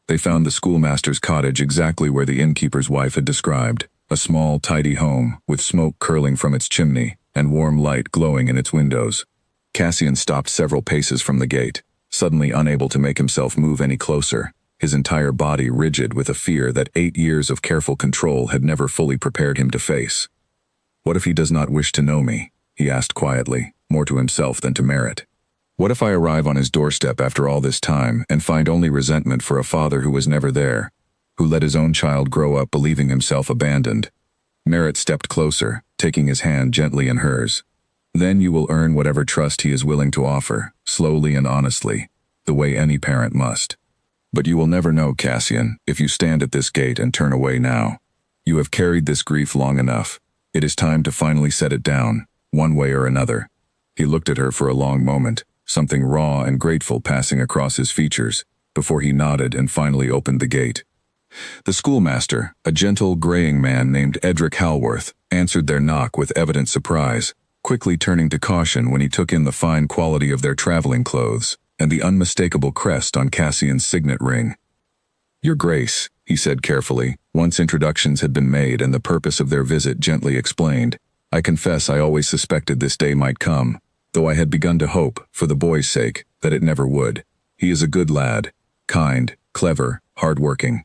A: They found the schoolmaster's cottage exactly where the innkeeper's wife had described, a small, tidy home, with smoke curling from its chimney, and warm light glowing in its windows. Cassian stopped several paces from the gate, suddenly unable to make himself move any closer, his entire body rigid with a fear that 8 years of careful control had never fully prepared him to face. What if he does not wish to know me? He asked quietly, more to himself than to Merritt. What if I arrive on his doorstep after all this time and find only resentment for a father who was never there, who let his own child grow up believing himself abandoned? Merritt stepped closer, taking his hand gently in hers. Then you will earn whatever trust he is willing to offer, slowly and honestly, the way any parent must. But you will never know, Cassian, if you stand at this gate and turn away now. You have carried this grief long enough. It is time to finally set it down, one way or another. He looked at her for a long moment, something raw and grateful passing across his features, before he nodded and finally opened the gate. The schoolmaster, a gentle, graying man named Edric Halworth, answered their knock with evident surprise, quickly turning to caution when he took in the fine quality of their traveling clothes and the unmistakable crest on Cassian's signet ring. "Your Grace," he said carefully, once introductions had been made and the purpose of their visit gently explained, "I confess I always suspected this day might come, though I had begun to hope, for the boy's sake, that it never would. He is a good lad, kind, clever, hard-working.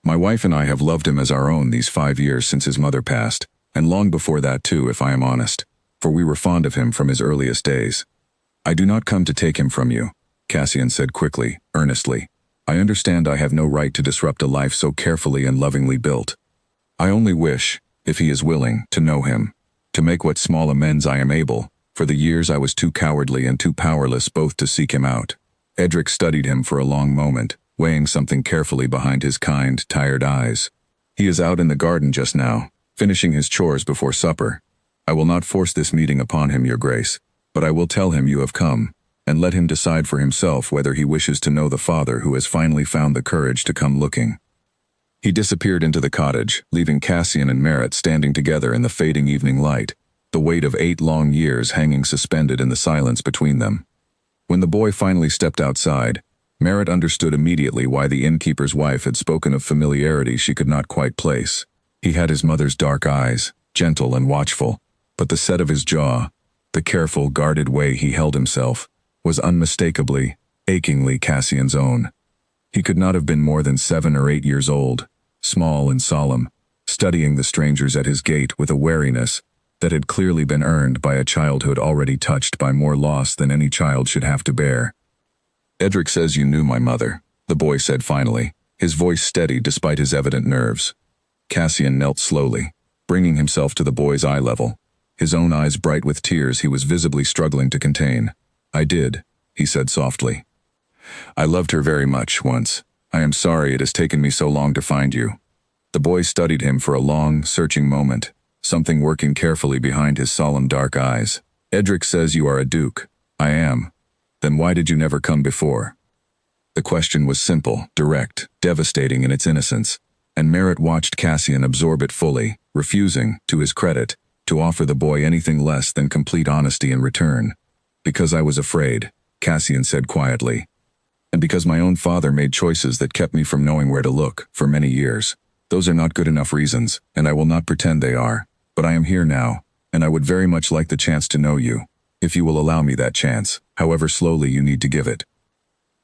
A: My wife and I have loved him as our own these 5 years since his mother passed, and long before that too, if I am honest, for we were fond of him from his earliest days. I do not come to take him from you," Cassian said quickly, earnestly. "I understand I have no right to disrupt a life so carefully and lovingly built. I only wish, if he is willing, to know him, to make what small amends I am able, for the years I was too cowardly and too powerless both to seek him out." Edric studied him for a long moment, weighing something carefully behind his kind, tired eyes. "He is out in the garden just now, finishing his chores before supper. I will not force this meeting upon him, Your Grace, but I will tell him you have come, and let him decide for himself whether he wishes to know the father who has finally found the courage to come looking." He disappeared into the cottage, leaving Cassian and Merritt standing together in the fading evening light, the weight of 8 long years hanging suspended in the silence between them. When the boy finally stepped outside, Merritt understood immediately why the innkeeper's wife had spoken of familiarity she could not quite place. He had his mother's dark eyes, gentle and watchful, but the set of his jaw, the careful, guarded way he held himself, was unmistakably, achingly Cassian's own. He could not have been more than 7 or 8 years old, small and solemn, studying the strangers at his gate with a wariness that had clearly been earned by a childhood already touched by more loss than any child should have to bear. "Edric says you knew my mother," the boy said finally, his voice steady despite his evident nerves. Cassian knelt slowly, bringing himself to the boy's eye level, his own eyes bright with tears he was visibly struggling to contain. "I did," he said softly. "I loved her very much once. I am sorry it has taken me so long to find you." The boy studied him for a long, searching moment, something working carefully behind his solemn dark eyes. "Edric says you are a duke." "I am." "Then why did you never come before?" The question was simple, direct, devastating in its innocence, and Merritt watched Cassian absorb it fully, refusing, to his credit, to offer the boy anything less than complete honesty in return. "Because I was afraid," Cassian said quietly. "And because my own father made choices that kept me from knowing where to look, for many years. Those are not good enough reasons, and I will not pretend they are. But I am here now, and I would very much like the chance to know you, if you will allow me that chance, however slowly you need to give it."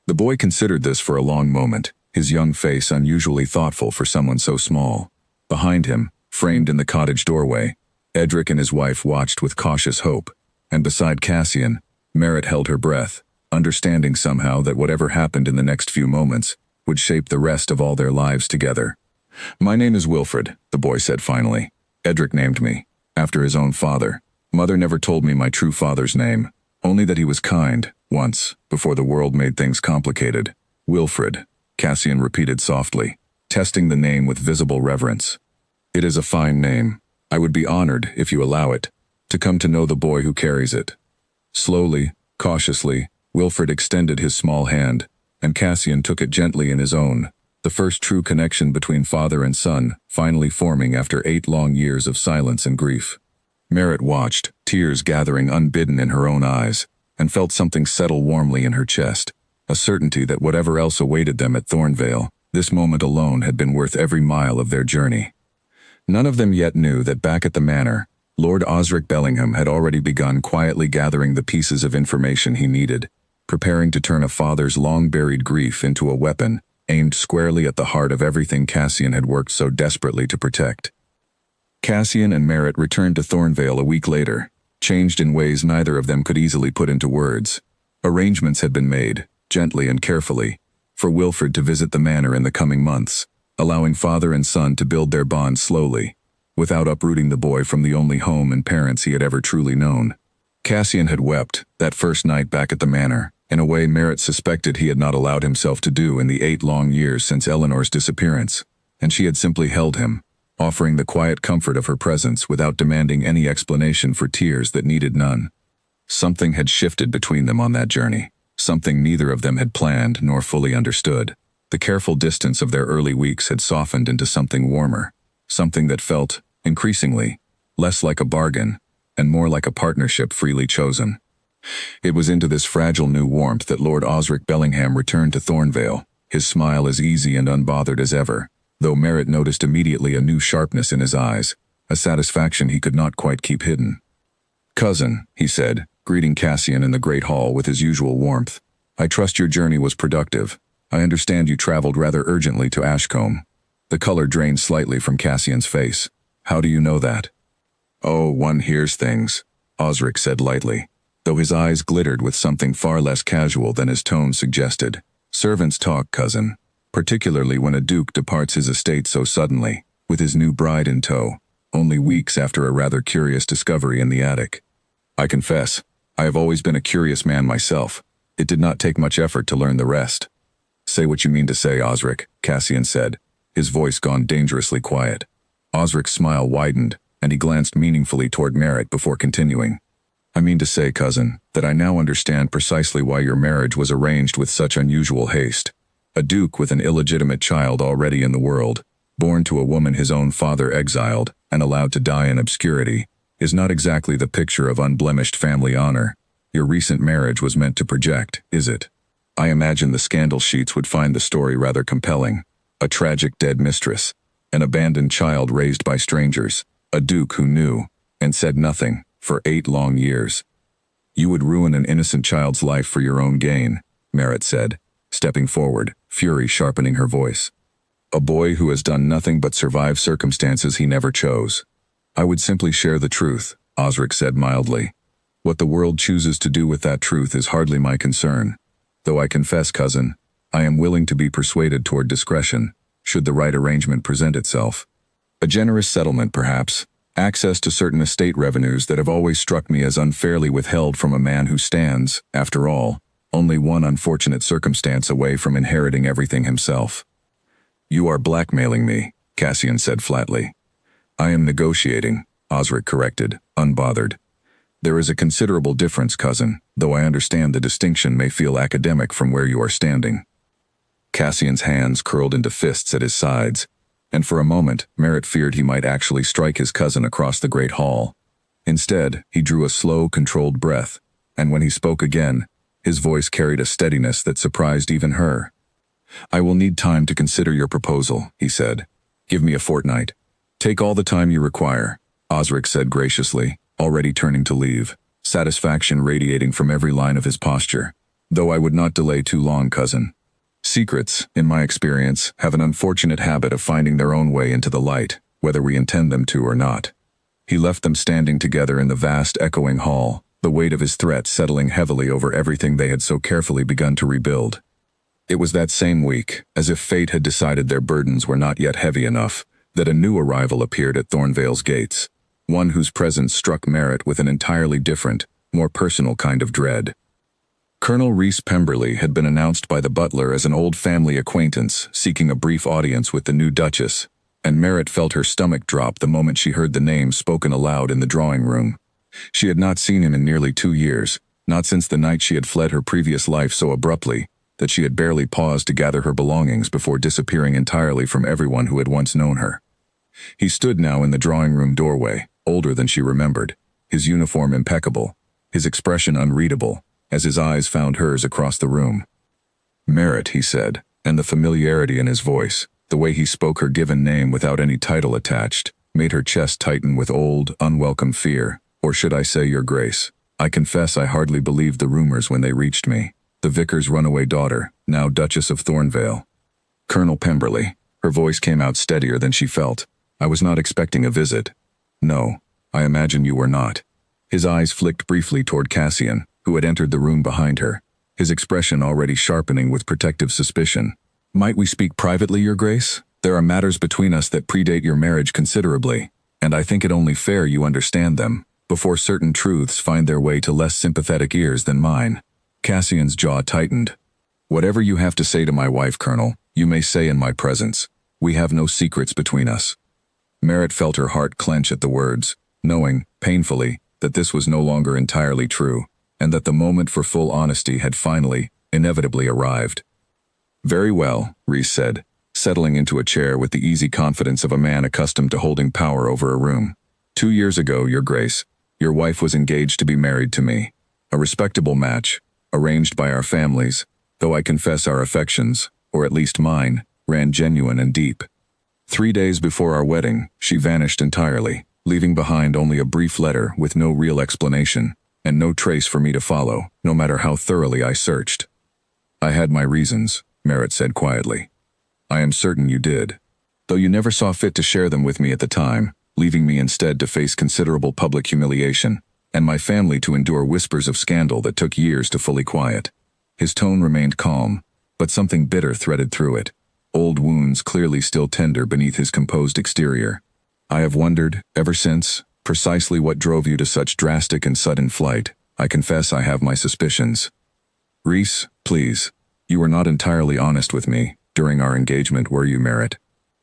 A: The boy considered this for a long moment, his young face unusually thoughtful for someone so small. Behind him, framed in the cottage doorway, Edric and his wife watched with cautious hope, and beside Cassian, Merritt held her breath, understanding somehow that whatever happened in the next few moments would shape the rest of all their lives together. "My name is Wilfred," the boy said finally. "Edric named me, after his own father. Mother never told me my true father's name, only that he was kind, once, before the world made things complicated." "Wilfred," Cassian repeated softly, testing the name with visible reverence. "It is a fine name. I would be honored, if you allow it, to come to know the boy who carries it." Slowly, cautiously, Wilfred extended his small hand, and Cassian took it gently in his own, the first true connection between father and son finally forming after 8 long years of silence and grief. Merritt watched, tears gathering unbidden in her own eyes, and felt something settle warmly in her chest, a certainty that whatever else awaited them at Thornvale, this moment alone had been worth every mile of their journey. None of them yet knew that back at the manor, Lord Osric Bellingham had already begun quietly gathering the pieces of information he needed, preparing to turn a father's long-buried grief into a weapon aimed squarely at the heart of everything Cassian had worked so desperately to protect. Cassian and Merritt returned to Thornvale a week later, changed in ways neither of them could easily put into words. Arrangements had been made, gently and carefully, for Wilfred to visit the manor in the coming months, allowing father and son to build their bond slowly, without uprooting the boy from the only home and parents he had ever truly known. Cassian had wept, that first night back at the manor, in a way Merritt suspected he had not allowed himself to do in the 8 long years since Eleanor's disappearance, and she had simply held him, offering the quiet comfort of her presence without demanding any explanation for tears that needed none. Something had shifted between them on that journey, something neither of them had planned nor fully understood. The careful distance of their early weeks had softened into something warmer, something that felt, increasingly, less like a bargain and more like a partnership freely chosen. It was into this fragile new warmth that Lord Osric Bellingham returned to Thornvale, his smile as easy and unbothered as ever, though Merritt noticed immediately a new sharpness in his eyes, a satisfaction he could not quite keep hidden. "Cousin," he said, greeting Cassian in the great hall with his usual warmth, "I trust your journey was productive. I understand you traveled rather urgently to Ashcombe." The color drained slightly from Cassian's face. "How do you know that?" "Oh, one hears things," Osric said lightly, though his eyes glittered with something far less casual than his tone suggested. "Servants talk, cousin, particularly when a duke departs his estate so suddenly, with his new bride in tow, only weeks after a rather curious discovery in the attic. I confess, I have always been a curious man myself. It did not take much effort to learn the rest." "Say what you mean to say, Osric," Cassian said, his voice gone dangerously quiet. Osric's smile widened, and he glanced meaningfully toward Merritt before continuing. "I mean to say, cousin, that I now understand precisely why your marriage was arranged with such unusual haste. A duke with an illegitimate child already in the world, born to a woman his own father exiled and allowed to die in obscurity, is not exactly the picture of unblemished family honor your recent marriage was meant to project, is it? I imagine the scandal sheets would find the story rather compelling. A tragic dead mistress, an abandoned child raised by strangers, a duke who knew, and said nothing, for 8 long years. You would ruin an innocent child's life for your own gain," Merritt said, stepping forward, fury sharpening her voice. "A boy who has done nothing but survive circumstances he never chose." "I would simply share the truth," Osric said mildly. "What the world chooses to do with that truth is hardly my concern. Though I confess, cousin, I am willing to be persuaded toward discretion, should the right arrangement present itself. A generous settlement, perhaps, access to certain estate revenues that have always struck me as unfairly withheld from a man who stands, after all, only one unfortunate circumstance away from inheriting everything himself." "You are blackmailing me," Cassian said flatly. "I am negotiating," Osric corrected, unbothered. "There is a considerable difference, cousin, though I understand the distinction may feel academic from where you are standing." Cassian's hands curled into fists at his sides, and for a moment Merritt feared he might actually strike his cousin across the great hall. Instead, he drew a slow, controlled breath, and when he spoke again, his voice carried a steadiness that surprised even her. "I will need time to consider your proposal," he said. "Give me a fortnight." "Take all the time you require," Osric said graciously, already turning to leave, satisfaction radiating from every line of his posture. "Though I would not delay too long, cousin. Secrets, in my experience, have an unfortunate habit of finding their own way into the light, whether we intend them to or not." He left them standing together in the vast echoing hall, the weight of his threat settling heavily over everything they had so carefully begun to rebuild. It was that same week, as if fate had decided their burdens were not yet heavy enough, that a new arrival appeared at Thornvale's gates, one whose presence struck Merritt with an entirely different, more personal kind of dread. Colonel Rhys Pemberley had been announced by the butler as an old family acquaintance seeking a brief audience with the new Duchess, and Merritt felt her stomach drop the moment she heard the name spoken aloud in the drawing room. She had not seen him in nearly 2 years, not since the night she had fled her previous life so abruptly that she had barely paused to gather her belongings before disappearing entirely from everyone who had once known her. He stood now in the drawing room doorway, older than she remembered, his uniform impeccable, his expression unreadable, as his eyes found hers across the room. "Merritt," he said, and the familiarity in his voice, the way he spoke her given name without any title attached, made her chest tighten with old, unwelcome fear. "Or should I say, Your Grace, I confess I hardly believed the rumors when they reached me. The vicar's runaway daughter, now Duchess of Thornvale." "Colonel Pemberley," her voice came out steadier than she felt. "I was not expecting a visit." "No, I imagine you were not." His eyes flicked briefly toward Cassian, who had entered the room behind her, his expression already sharpening with protective suspicion. "Might we speak privately, Your Grace? There are matters between us that predate your marriage considerably, and I think it only fair you understand them, before certain truths find their way to less sympathetic ears than mine." Cassian's jaw tightened. "Whatever you have to say to my wife, Colonel, you may say in my presence. We have no secrets between us." Merritt felt her heart clench at the words, knowing, painfully, that this was no longer entirely true, and that the moment for full honesty had finally, inevitably arrived. Very well, Reese said, settling into a chair with the easy confidence of a man accustomed to holding power over a room. 2 years ago, Your Grace, your wife was engaged to be married to me. A respectable match, arranged by our families, though I confess our affections, or at least mine, ran genuine and deep. 3 days before our wedding, she vanished entirely, leaving behind only a brief letter with no real explanation, and no trace for me to follow, no matter how thoroughly I searched. I had my reasons, Merritt said quietly. I am certain you did, though you never saw fit to share them with me at the time, leaving me instead to face considerable public humiliation, and my family to endure whispers of scandal that took years to fully quiet. His tone remained calm, but something bitter threaded through it, old wounds clearly still tender beneath his composed exterior. I have wondered, ever since, precisely what drove you to such drastic and sudden flight. I confess I have my suspicions. Reese, please. You were not entirely honest with me during our engagement, were you, Merritt?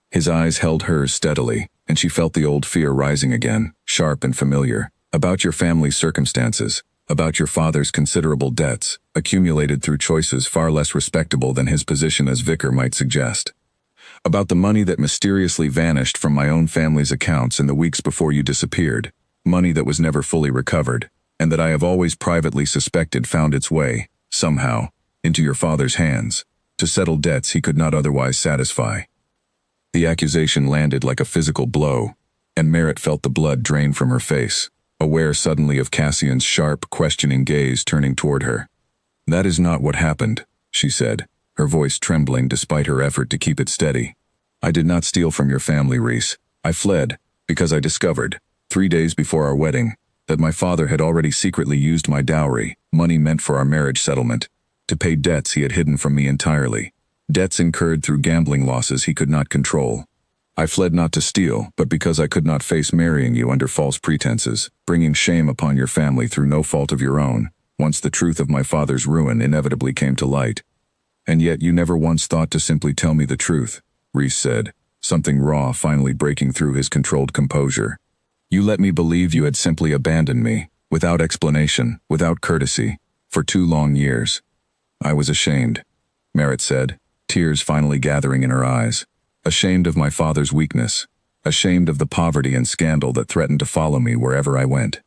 A: His eyes held hers steadily, and she felt the old fear rising again, sharp and familiar, about your family's circumstances, about your father's considerable debts, accumulated through choices far less respectable than his position as vicar might suggest. About the money that mysteriously vanished from my own family's accounts in the weeks before you disappeared, money that was never fully recovered, and that I have always privately suspected found its way, somehow, into your father's hands, to settle debts he could not otherwise satisfy. The accusation landed like a physical blow, and Merritt felt the blood drain from her face, aware suddenly of Cassian's sharp, questioning gaze turning toward her. That is not what happened, she said, her voice trembling despite her effort to keep it steady. I did not steal from your family, Reese. I fled, because I discovered, 3 days before our wedding, that my father had already secretly used my dowry, money meant for our marriage settlement, to pay debts he had hidden from me entirely, debts incurred through gambling losses he could not control. I fled not to steal, but because I could not face marrying you under false pretenses, bringing shame upon your family through no fault of your own, once the truth of my father's ruin inevitably came to light. And yet you never once thought to simply tell me the truth, Reese said, something raw finally breaking through his controlled composure. You let me believe you had simply abandoned me, without explanation, without courtesy, for 2 long years. I was ashamed, Merritt said, tears finally gathering in her eyes. Ashamed of my father's weakness, ashamed of the poverty and scandal that threatened to follow me wherever I went.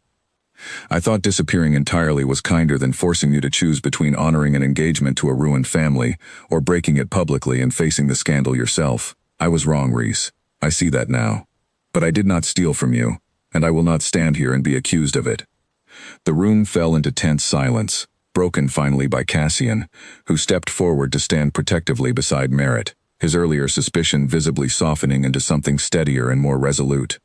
A: I thought disappearing entirely was kinder than forcing you to choose between honoring an engagement to a ruined family or breaking it publicly and facing the scandal yourself. I was wrong, Reese. I see that now. But I did not steal from you, and I will not stand here and be accused of it. The room fell into tense silence, broken finally by Cassian, who stepped forward to stand protectively beside Merritt, his earlier suspicion visibly softening into something steadier and more resolute.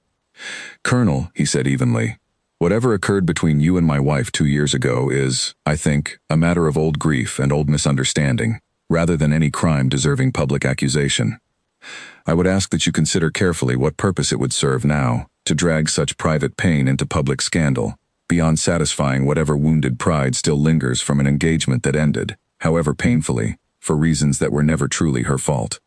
A: Colonel, he said evenly, whatever occurred between you and my wife 2 years ago is, I think, a matter of old grief and old misunderstanding, rather than any crime deserving public accusation. I would ask that you consider carefully what purpose it would serve now to drag such private pain into public scandal, beyond satisfying whatever wounded pride still lingers from an engagement that ended, however painfully, for reasons that were never truly her fault.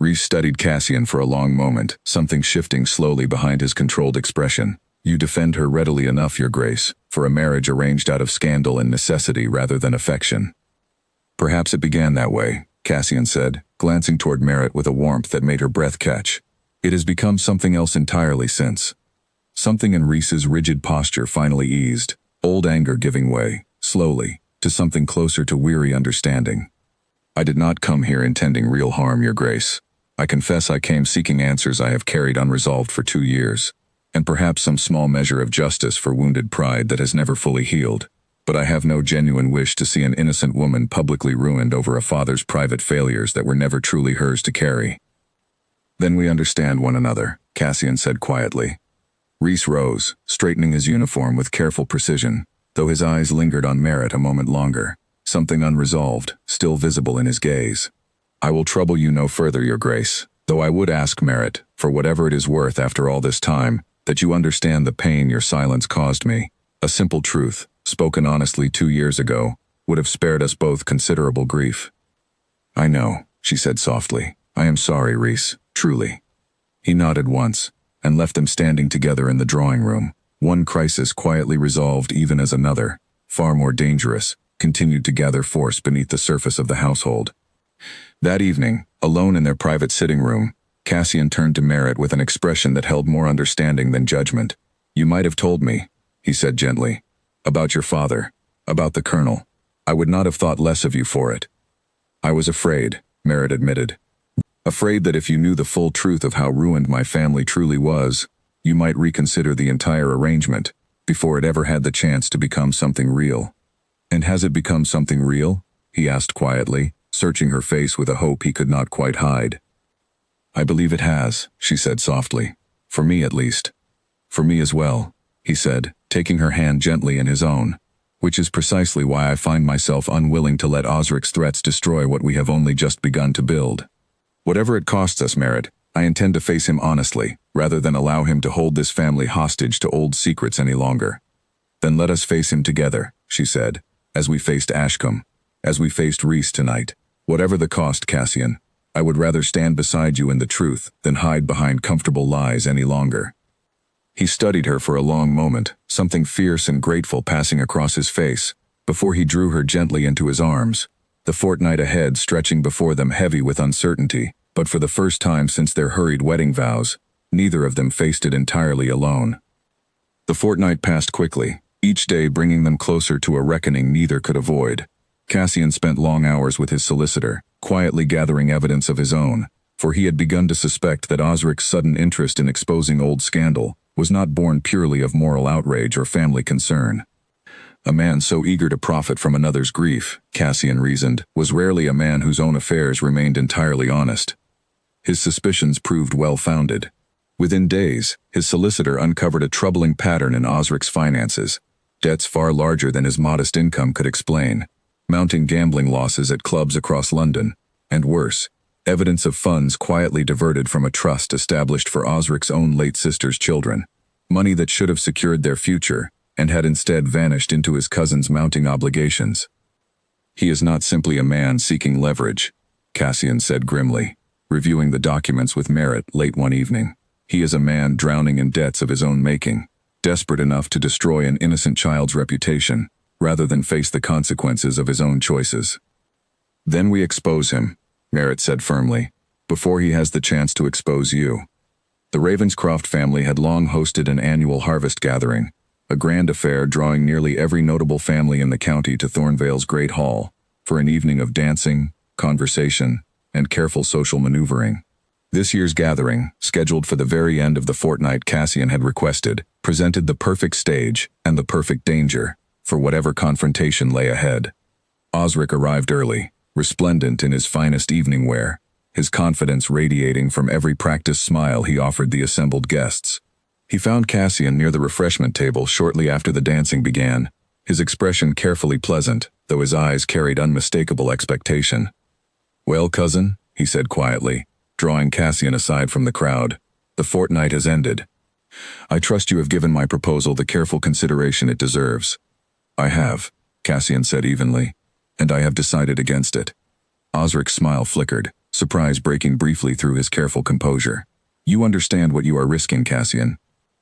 A: Reese studied Cassian for a long moment, something shifting slowly behind his controlled expression. You defend her readily enough, Your Grace, for a marriage arranged out of scandal and necessity rather than affection. Perhaps it began that way, Cassian said, glancing toward Merritt with a warmth that made her breath catch. It has become something else entirely since. Something in Reese's rigid posture finally eased, old anger giving way, slowly, to something closer to weary understanding. I did not come here intending real harm, Your Grace. I confess I came seeking answers I have carried unresolved for 2 years, and perhaps some small measure of justice for wounded pride that has never fully healed. But I have no genuine wish to see an innocent woman publicly ruined over a father's private failures that were never truly hers to carry. Then we understand one another, Cassian said quietly. Reese rose, straightening his uniform with careful precision, though his eyes lingered on Merritt a moment longer, something unresolved, still visible in his gaze. I will trouble you no further, Your Grace, though I would ask, Merritt, for whatever it is worth after all this time, that you understand the pain your silence caused me. A simple truth, spoken honestly 2 years ago, would have spared us both considerable grief. I know, she said softly. I am sorry, Reese, truly. He nodded once, and left them standing together in the drawing room, one crisis quietly resolved even as another, far more dangerous, continued to gather force beneath the surface of the household. That evening, alone in their private sitting room, Cassian turned to Merritt with an expression that held more understanding than judgment. "You might have told me," he said gently, "about your father, about the colonel. I would not have thought less of you for it." "I was afraid," Merritt admitted. "Afraid that if you knew the full truth of how ruined my family truly was, you might reconsider the entire arrangement before it ever had the chance to become something real." "And has it become something real?" he asked quietly, searching her face with a hope he could not quite hide. "I believe it has," she said softly. "For me at least." "For me as well," he said, taking her hand gently in his own. "Which is precisely why I find myself unwilling to let Osric's threats destroy what we have only just begun to build. Whatever it costs us, Merritt, I intend to face him honestly, rather than allow him to hold this family hostage to old secrets any longer." "Then let us face him together," she said, "as we faced Ashcombe, as we faced Reese tonight. Whatever the cost, Cassian, I would rather stand beside you in the truth than hide behind comfortable lies any longer." He studied her for a long moment, something fierce and grateful passing across his face, before he drew her gently into his arms, the fortnight ahead stretching before them heavy with uncertainty, but for the first time since their hurried wedding vows, neither of them faced it entirely alone. The fortnight passed quickly, each day bringing them closer to a reckoning neither could avoid. Cassian spent long hours with his solicitor, quietly gathering evidence of his own, for he had begun to suspect that Osric's sudden interest in exposing old scandal was not born purely of moral outrage or family concern. A man so eager to profit from another's grief, Cassian reasoned, was rarely a man whose own affairs remained entirely honest. His suspicions proved well-founded. Within days, his solicitor uncovered a troubling pattern in Osric's finances, debts far larger than his modest income could explain, mounting gambling losses at clubs across London, and worse, evidence of funds quietly diverted from a trust established for Osric's own late sister's children, money that should have secured their future, and had instead vanished into his cousin's mounting obligations. "He is not simply a man seeking leverage," Cassian said grimly, reviewing the documents with Merritt late one evening. "He is a man drowning in debts of his own making, desperate enough to destroy an innocent child's reputation, rather than face the consequences of his own choices." "Then we expose him," Merritt said firmly, "before he has the chance to expose you." The Ravenscroft family had long hosted an annual harvest gathering, a grand affair drawing nearly every notable family in the county to Thornvale's Great Hall, for an evening of dancing, conversation, and careful social maneuvering. This year's gathering, scheduled for the very end of the fortnight Cassian had requested, presented the perfect stage and the perfect danger for whatever confrontation lay ahead. Osric arrived early, resplendent in his finest evening wear, his confidence radiating from every practiced smile he offered the assembled guests. He found Cassian near the refreshment table shortly after the dancing began, his expression carefully pleasant, though his eyes carried unmistakable expectation. "Well, cousin," he said quietly, drawing Cassian aside from the crowd, "the fortnight has ended. I trust you have given my proposal the careful consideration it deserves." "I have," Cassian said evenly, "and I have decided against it." Osric's smile flickered, surprise breaking briefly through his careful composure. "You understand what you are risking, Cassian.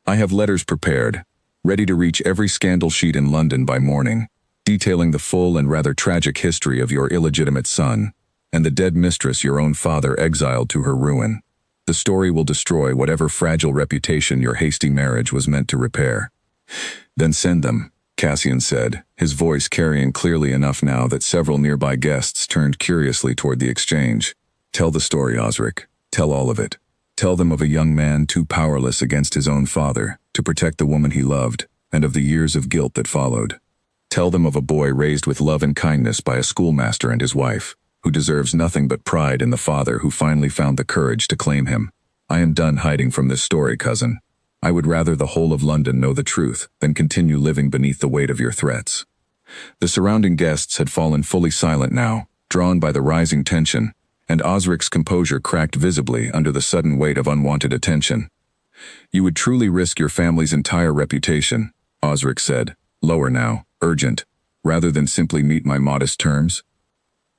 A: I have letters prepared, ready to reach every scandal sheet in London by morning, detailing the full and rather tragic history of your illegitimate son, and the dead mistress your own father exiled to her ruin. The story will destroy whatever fragile reputation your hasty marriage was meant to repair." "Then send them," Cassian said, his voice carrying clearly enough now that several nearby guests turned curiously toward the exchange. "Tell the story, Osric. Tell all of it. Tell them of a young man too powerless against his own father to protect the woman he loved, and of the years of guilt that followed. Tell them of a boy raised with love and kindness by a schoolmaster and his wife, who deserves nothing but pride in the father who finally found the courage to claim him. I am done hiding from this story, cousin. I would rather the whole of London know the truth than continue living beneath the weight of your threats." The surrounding guests had fallen fully silent now, drawn by the rising tension, and Osric's composure cracked visibly under the sudden weight of unwanted attention. "You would truly risk your family's entire reputation," Osric said, lower now, urgent, "rather than simply meet my modest terms?"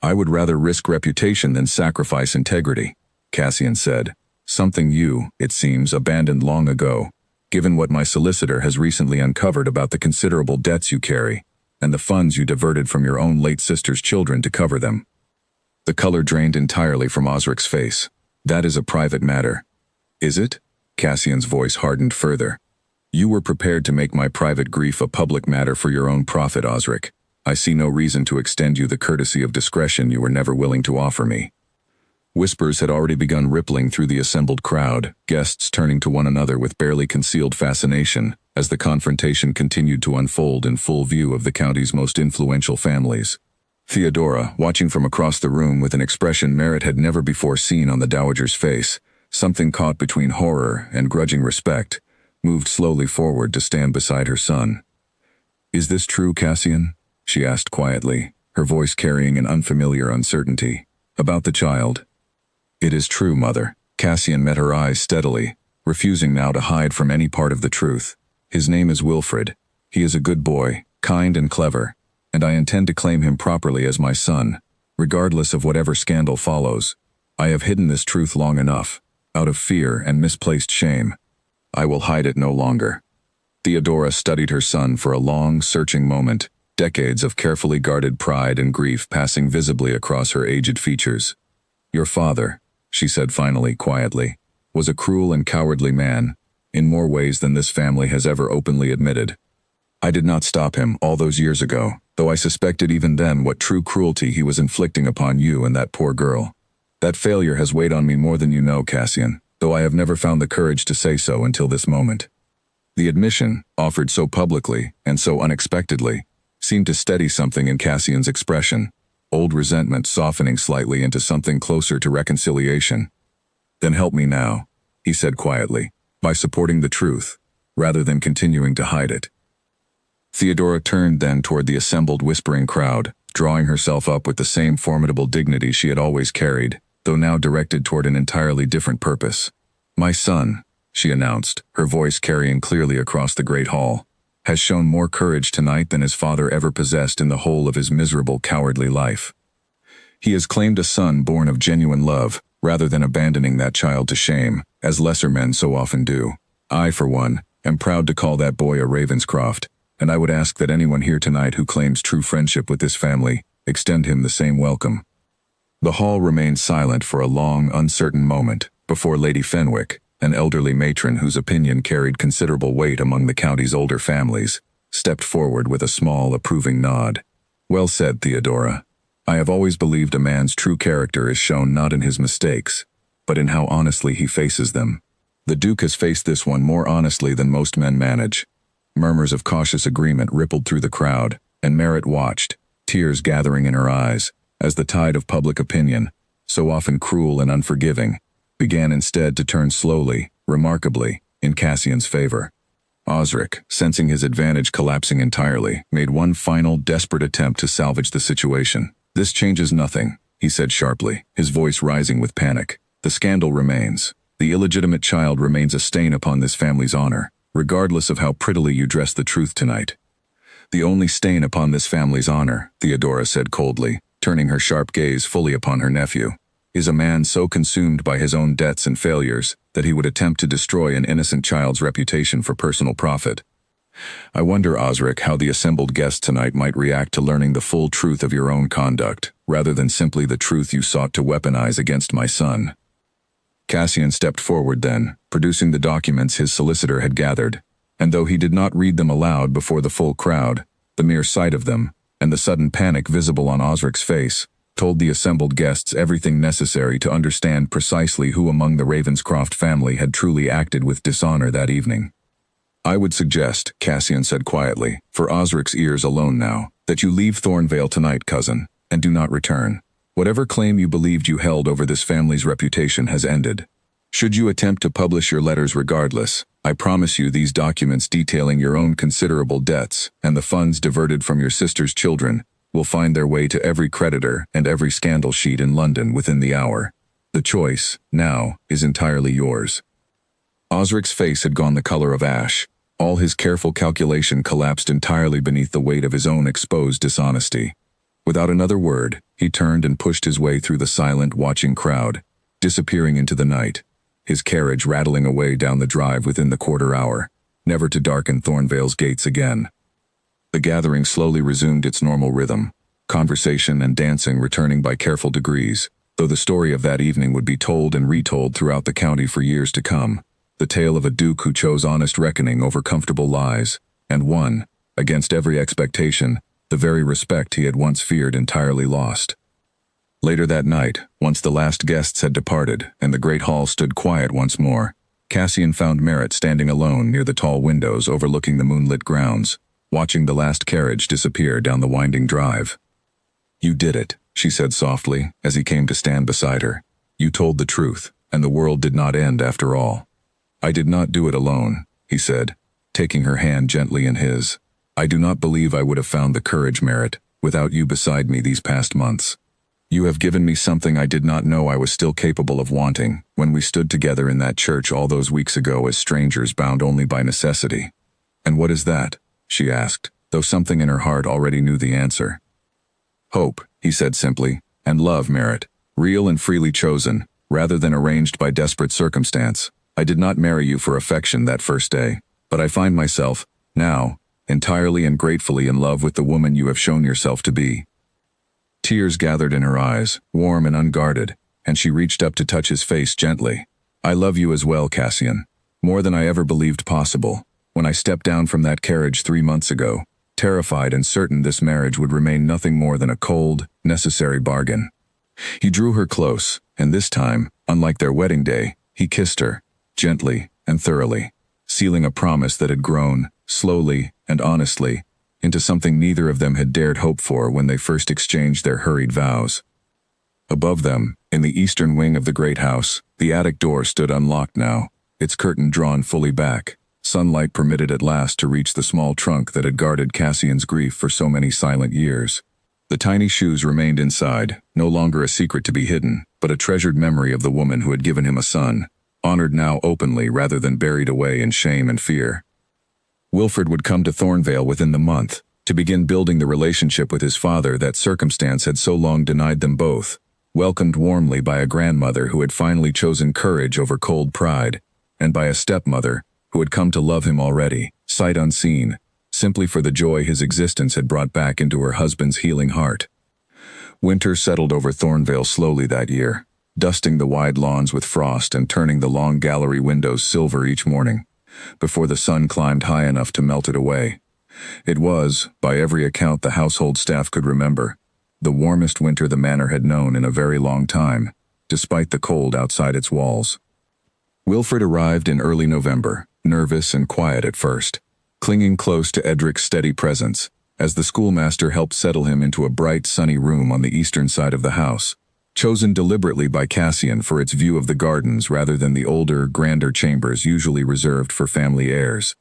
A: "I would rather risk reputation than sacrifice integrity," Cassian said, "something you, it seems, abandoned long ago, given what my solicitor has recently uncovered about the considerable debts you carry, and the funds you diverted from your own late sister's children to cover them." The color drained entirely from Osric's face. "That is a private matter." "Is it?" Cassian's voice hardened further. "You were prepared to make my private grief a public matter for your own profit, Osric. I see no reason to extend you the courtesy of discretion you were never willing to offer me." Whispers had already begun rippling through the assembled crowd, guests turning to one another with barely concealed fascination, as the confrontation continued to unfold in full view of the county's most influential families. Theodora, watching from across the room with an expression Merritt had never before seen on the dowager's face, something caught between horror and grudging respect, moved slowly forward to stand beside her son. "Is this true, Cassian?" she asked quietly, her voice carrying an unfamiliar uncertainty. "About the child." "It is true, Mother." Cassian met her eyes steadily, refusing now to hide from any part of the truth. "His name is Wilfred. He is a good boy, kind and clever, and I intend to claim him properly as my son, regardless of whatever scandal follows. I have hidden this truth long enough, out of fear and misplaced shame. I will hide it no longer." Theodora studied her son for a long, searching moment, decades of carefully guarded pride and grief passing visibly across her aged features. "Your father," she said finally, quietly, "was a cruel and cowardly man, in more ways than this family has ever openly admitted. I did not stop him all those years ago, though I suspected even then what true cruelty he was inflicting upon you and that poor girl. That failure has weighed on me more than you know, Cassian, though I have never found the courage to say so until this moment." The admission, offered so publicly and so unexpectedly, seemed to steady something in Cassian's expression, old resentment softening slightly into something closer to reconciliation. "Then help me now," he said quietly, "by supporting the truth, rather than continuing to hide it." Theodora turned then toward the assembled whispering crowd, drawing herself up with the same formidable dignity she had always carried, though now directed toward an entirely different purpose. "My son," she announced, her voice carrying clearly across the great hall, "has shown more courage tonight than his father ever possessed in the whole of his miserable, cowardly life. He has claimed a son born of genuine love, rather than abandoning that child to shame, as lesser men so often do. I, for one, am proud to call that boy a Ravenscroft, and I would ask that anyone here tonight who claims true friendship with this family extend him the same welcome." The hall remained silent for a long, uncertain moment before Lady Fenwick, an elderly matron whose opinion carried considerable weight among the county's older families, stepped forward with a small, approving nod. "Well said, Theodora. I have always believed a man's true character is shown not in his mistakes, but in how honestly he faces them. The Duke has faced this one more honestly than most men manage." Murmurs of cautious agreement rippled through the crowd, and Merritt watched, tears gathering in her eyes, as the tide of public opinion, so often cruel and unforgiving, began instead to turn slowly, remarkably, in Cassian's favor. Osric, sensing his advantage collapsing entirely, made one final, desperate attempt to salvage the situation. "This changes nothing," he said sharply, his voice rising with panic. "The scandal remains. The illegitimate child remains a stain upon this family's honor, regardless of how prettily you dress the truth tonight." "The only stain upon this family's honor," Theodora said coldly, turning her sharp gaze fully upon her nephew, "is a man so consumed by his own debts and failures that he would attempt to destroy an innocent child's reputation for personal profit. I wonder, Osric, how the assembled guests tonight might react to learning the full truth of your own conduct, rather than simply the truth you sought to weaponize against my son." Cassian stepped forward then, producing the documents his solicitor had gathered, and though he did not read them aloud before the full crowd, the mere sight of them, and the sudden panic visible on Osric's face, told the assembled guests everything necessary to understand precisely who among the Ravenscroft family had truly acted with dishonor that evening. "I would suggest," Cassian said quietly, "for Osric's ears alone now, that you leave Thornvale tonight, cousin, and do not return. Whatever claim you believed you held over this family's reputation has ended. Should you attempt to publish your letters regardless, I promise you these documents detailing your own considerable debts and the funds diverted from your sister's children will find their way to every creditor and every scandal sheet in London within the hour. The choice, now, is entirely yours." Osric's face had gone the color of ash. All his careful calculation collapsed entirely beneath the weight of his own exposed dishonesty. Without another word, he turned and pushed his way through the silent, watching crowd, disappearing into the night, his carriage rattling away down the drive within the quarter hour, never to darken Thornvale's gates again. The gathering slowly resumed its normal rhythm. conversation and dancing returning by careful degrees, though the story of that evening would be told and retold throughout the county for years to come. The tale of a duke who chose honest reckoning over comfortable lies, and won, against every expectation, the very respect he had once feared entirely lost. Later that night, once the last guests had departed and the great hall stood quiet once more, Cassian found Merritt standing alone near the tall windows overlooking the moonlit grounds, watching the last carriage disappear down the winding drive. "You did it," she said softly, as he came to stand beside her. "You told the truth, and the world did not end after all." "I did not do it alone," he said, taking her hand gently in his. "I do not believe I would have found the courage, Merritt, without you beside me these past months. You have given me something I did not know I was still capable of wanting when we stood together in that church all those weeks ago as strangers bound only by necessity." "And what is that?" she asked, though something in her heart already knew the answer. "Hope," he said simply, "and love, Merritt, real and freely chosen, rather than arranged by desperate circumstance. I did not marry you for affection that first day, but I find myself, now, entirely and gratefully in love with the woman you have shown yourself to be." Tears gathered in her eyes, warm and unguarded, and she reached up to touch his face gently. "I love you as well, Cassian, more than I ever believed possible. When I stepped down from that carriage 3 months ago, terrified and certain this marriage would remain nothing more than a cold, necessary bargain." He drew her close, and this time, unlike their wedding day, he kissed her, gently and thoroughly, sealing a promise that had grown, slowly and honestly, into something neither of them had dared hope for when they first exchanged their hurried vows. Above them, in the eastern wing of the great house, the attic door stood unlocked now, its curtain drawn fully back. Sunlight permitted at last to reach the small trunk that had guarded Cassian's grief for so many silent years. The tiny shoes remained inside, no longer a secret to be hidden, but a treasured memory of the woman who had given him a son, honored now openly rather than buried away in shame and fear. Wilfred would come to Thornvale within the month, to begin building the relationship with his father that circumstance had so long denied them both, welcomed warmly by a grandmother who had finally chosen courage over cold pride, and by a stepmother who had come to love him already, sight unseen, simply for the joy his existence had brought back into her husband's healing heart. Winter settled over Thornvale slowly that year, dusting the wide lawns with frost and turning the long gallery windows silver each morning, before the sun climbed high enough to melt it away. It was, by every account the household staff could remember, the warmest winter the manor had known in a very long time, despite the cold outside its walls. Wilfred arrived in early November, nervous and quiet at first, clinging close to Edric's steady presence, as the schoolmaster helped settle him into a bright, sunny room on the eastern side of the house, chosen deliberately by Cassian for its view of the gardens rather than the older, grander chambers usually reserved for family heirs.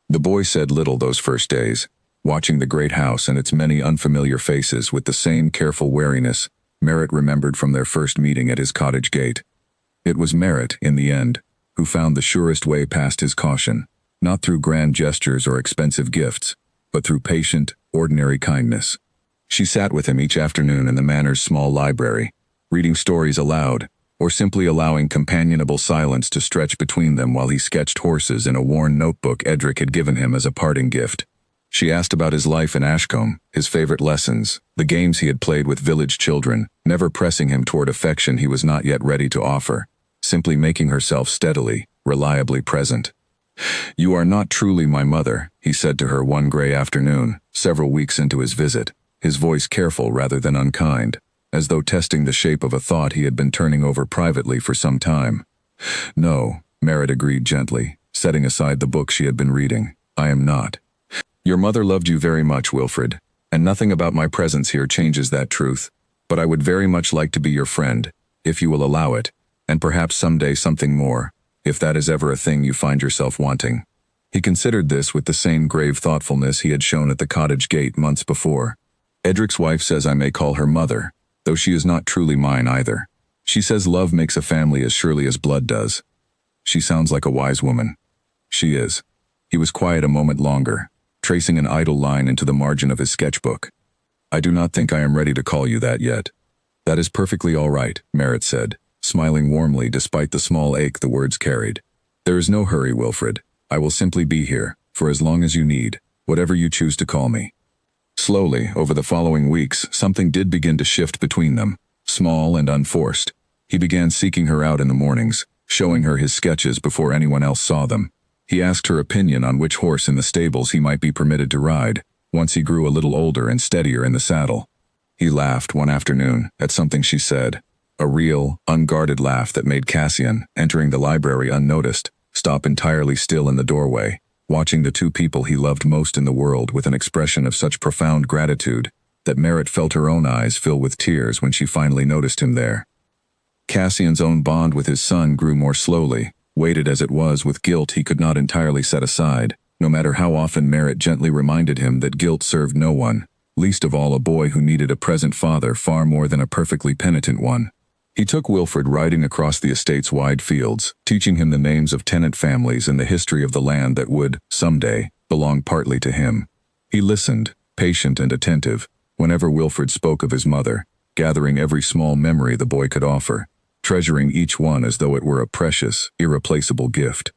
A: The boy said little those first days, watching the great house and its many unfamiliar faces with the same careful wariness Merritt remembered from their first meeting at his cottage gate. It was Merritt, in the end, who found the surest way past his caution, not through grand gestures or expensive gifts, but through patient, ordinary kindness. She sat with him each afternoon in the manor's small library, reading stories aloud, or simply allowing companionable silence to stretch between them while he sketched horses in a worn notebook Edric had given him as a parting gift. She asked about his life in Ashcombe, his favorite lessons, the games he had played with village children, never pressing him toward affection he was not yet ready to offer, simply making herself steadily, reliably present. "You are not truly my mother," he said to her one gray afternoon, several weeks into his visit, his voice careful rather than unkind, as though testing the shape of a thought he had been turning over privately for some time. "No," Merritt agreed gently, setting aside the book she had been reading. "I am not. Your mother loved you very much, Wilfred, and nothing about my presence here changes that truth, but I would very much like to be your friend, if you will allow it, and perhaps someday something more, if that is ever a thing you find yourself wanting." He considered this with the same grave thoughtfulness he had shown at the cottage gate months before. "Edric's wife says I may call her mother, though she is not truly mine either. She says love makes a family as surely as blood does. She sounds like a wise woman." "She is." He was quiet a moment longer, tracing an idle line into the margin of his sketchbook. "I do not think I am ready to call you that yet." "That is perfectly all right," Merritt said, smiling warmly despite the small ache the words carried. "There is no hurry, Wilfred. I will simply be here, for as long as you need, whatever you choose to call me." Slowly, over the following weeks, something did begin to shift between them, small and unforced. He began seeking her out in the mornings, showing her his sketches before anyone else saw them. He asked her opinion on which horse in the stables he might be permitted to ride, once he grew a little older and steadier in the saddle. He laughed one afternoon at something she said, a real, unguarded laugh that made Cassian, entering the library unnoticed, stop entirely still in the doorway, watching the two people he loved most in the world with an expression of such profound gratitude that Merritt felt her own eyes fill with tears when she finally noticed him there. Cassian's own bond with his son grew more slowly, weighted as it was with guilt he could not entirely set aside, no matter how often Merritt gently reminded him that guilt served no one, least of all a boy who needed a present father far more than a perfectly penitent one. He took Wilfred riding across the estate's wide fields, teaching him the names of tenant families and the history of the land that would, someday, belong partly to him. He listened, patient and attentive, whenever Wilfred spoke of his mother, gathering every small memory the boy could offer, treasuring each one as though it were a precious, irreplaceable gift.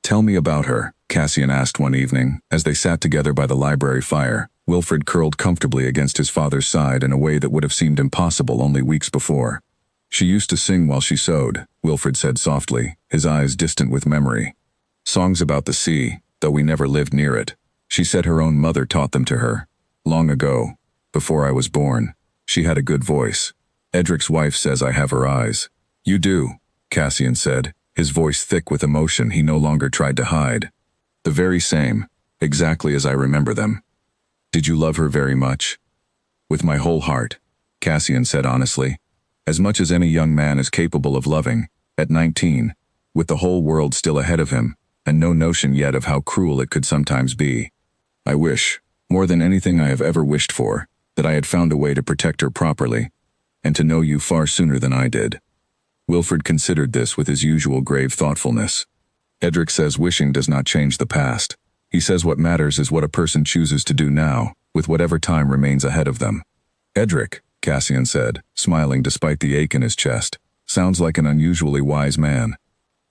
A: "Tell me about her," Cassian asked one evening, as they sat together by the library fire, Wilfred curled comfortably against his father's side in a way that would have seemed impossible only weeks before. "She used to sing while she sewed," Wilfred said softly, his eyes distant with memory. "Songs about the sea, though we never lived near it. She said her own mother taught them to her. Long ago, before I was born. She had a good voice. Edric's wife says I have her eyes." "You do," Cassian said, his voice thick with emotion he no longer tried to hide. "The very same, exactly as I remember them." "Did you love her very much?" "With my whole heart," Cassian said honestly. "As much as any young man is capable of loving, at 19, with the whole world still ahead of him, and no notion yet of how cruel it could sometimes be. I wish, more than anything I have ever wished for, that I had found a way to protect her properly, and to know you far sooner than I did." Wilfred considered this with his usual grave thoughtfulness. "Edric says wishing does not change the past. He says what matters is what a person chooses to do now, with whatever time remains ahead of them." "Edric," Cassian said, smiling despite the ache in his chest, "sounds like an unusually wise man."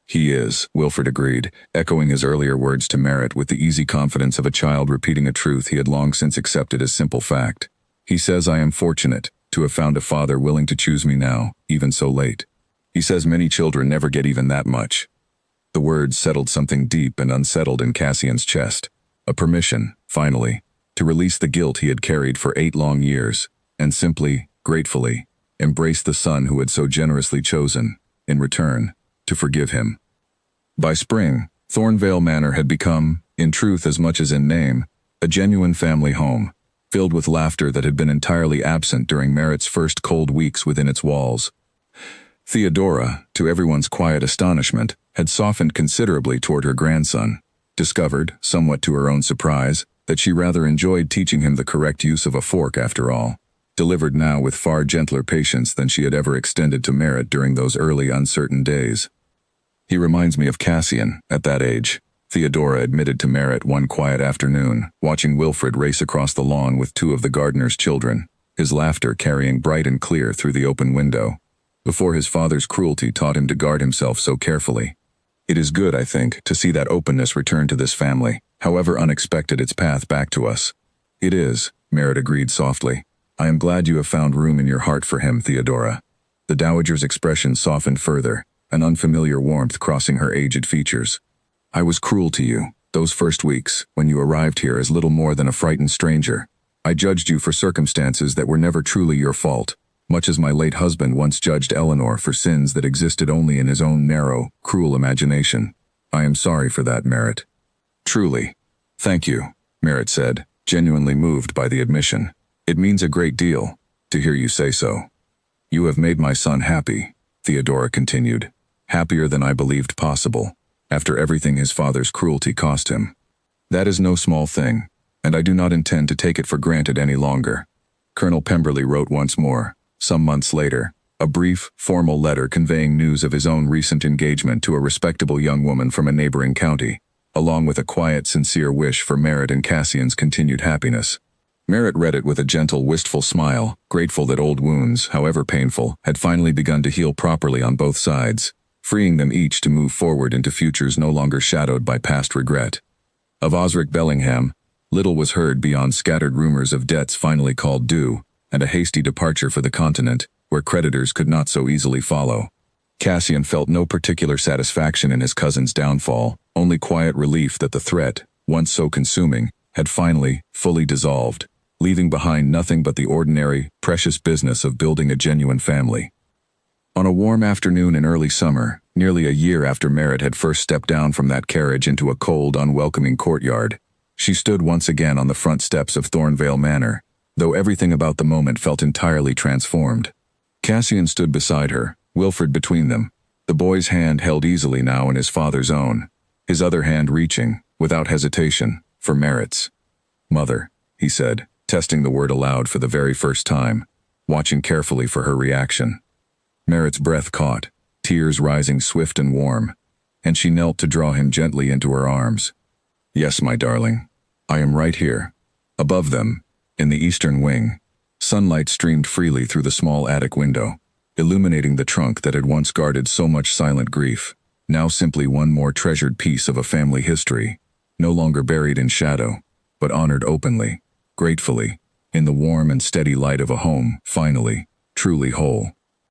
A: "He is," Wilfred agreed, echoing his earlier words to Merritt with the easy confidence of a child repeating a truth he had long since accepted as simple fact. "He says I am fortunate to have found a father willing to choose me now, even so late. He says many children never get even that much." The words settled something deep and unsettled in Cassian's chest. A permission, finally, to release the guilt he had carried for 8 long years, and simply, gratefully, embrace the son who had so generously chosen, in return, to forgive him. By spring, Thornvale Manor had become, in truth as much as in name, a genuine family home, filled with laughter that had been entirely absent during Merritt's first cold weeks within its walls. Theodora, to everyone's quiet astonishment, had softened considerably toward her grandson, discovered, somewhat to her own surprise, that she rather enjoyed teaching him the correct use of a fork after all, delivered now with far gentler patience than she had ever extended to Merritt during those early uncertain days. "He reminds me of Cassian, at that age," Theodora admitted to Merritt one quiet afternoon, watching Wilfred race across the lawn with 2 of the gardener's children, his laughter carrying bright and clear through the open window. "Before his father's cruelty taught him to guard himself so carefully. It is good, I think, to see that openness return to this family, however unexpected its path back to us." "It is," Merritt agreed softly. "I am glad you have found room in your heart for him, Theodora." The dowager's expression softened further, an unfamiliar warmth crossing her aged features. "I was cruel to you, those first weeks, when you arrived here as little more than a frightened stranger. I judged you for circumstances that were never truly your fault, much as my late husband once judged Eleanor for sins that existed only in his own narrow, cruel imagination. I am sorry for that, Merritt." "Truly. Thank you," Merritt said, genuinely moved by the admission. "It means a great deal, to hear you say so." "You have made my son happy," Theodora continued, "happier than I believed possible, after everything his father's cruelty cost him. That is no small thing, and I do not intend to take it for granted any longer." Colonel Pemberley wrote once more, some months later, a brief, formal letter conveying news of his own recent engagement to a respectable young woman from a neighboring county, along with a quiet, sincere wish for Merritt and Cassian's continued happiness. Merritt read it with a gentle, wistful smile, grateful that old wounds, however painful, had finally begun to heal properly on both sides, freeing them each to move forward into futures no longer shadowed by past regret. Of Osric Bellingham, Little was heard beyond scattered rumors of debts finally called due, and a hasty departure for the continent, where creditors could not so easily follow. Cassian felt no particular satisfaction in his cousin's downfall, only quiet relief that the threat, once so consuming, had finally, fully dissolved, leaving behind nothing but the ordinary, precious business of building a genuine family. On a warm afternoon in early summer, nearly a year after Merritt had first stepped down from that carriage into a cold, unwelcoming courtyard, she stood once again on the front steps of Thornvale Manor, though everything about the moment felt entirely transformed. Cassian stood beside her, Wilfred between them, the boy's hand held easily now in his father's own, his other hand reaching, without hesitation, for Merritt's. "Mother," he said, testing the word aloud for the very first time, watching carefully for her reaction. Merritt's breath caught, tears rising swift and warm, and she knelt to draw him gently into her arms. "Yes, my darling. I am right here." Above them, in the eastern wing, sunlight streamed freely through the small attic window, illuminating the trunk that had once guarded so much silent grief, now simply one more treasured piece of a family history, no longer buried in shadow, but honored openly, gratefully, in the warm and steady light of a home, finally, truly whole.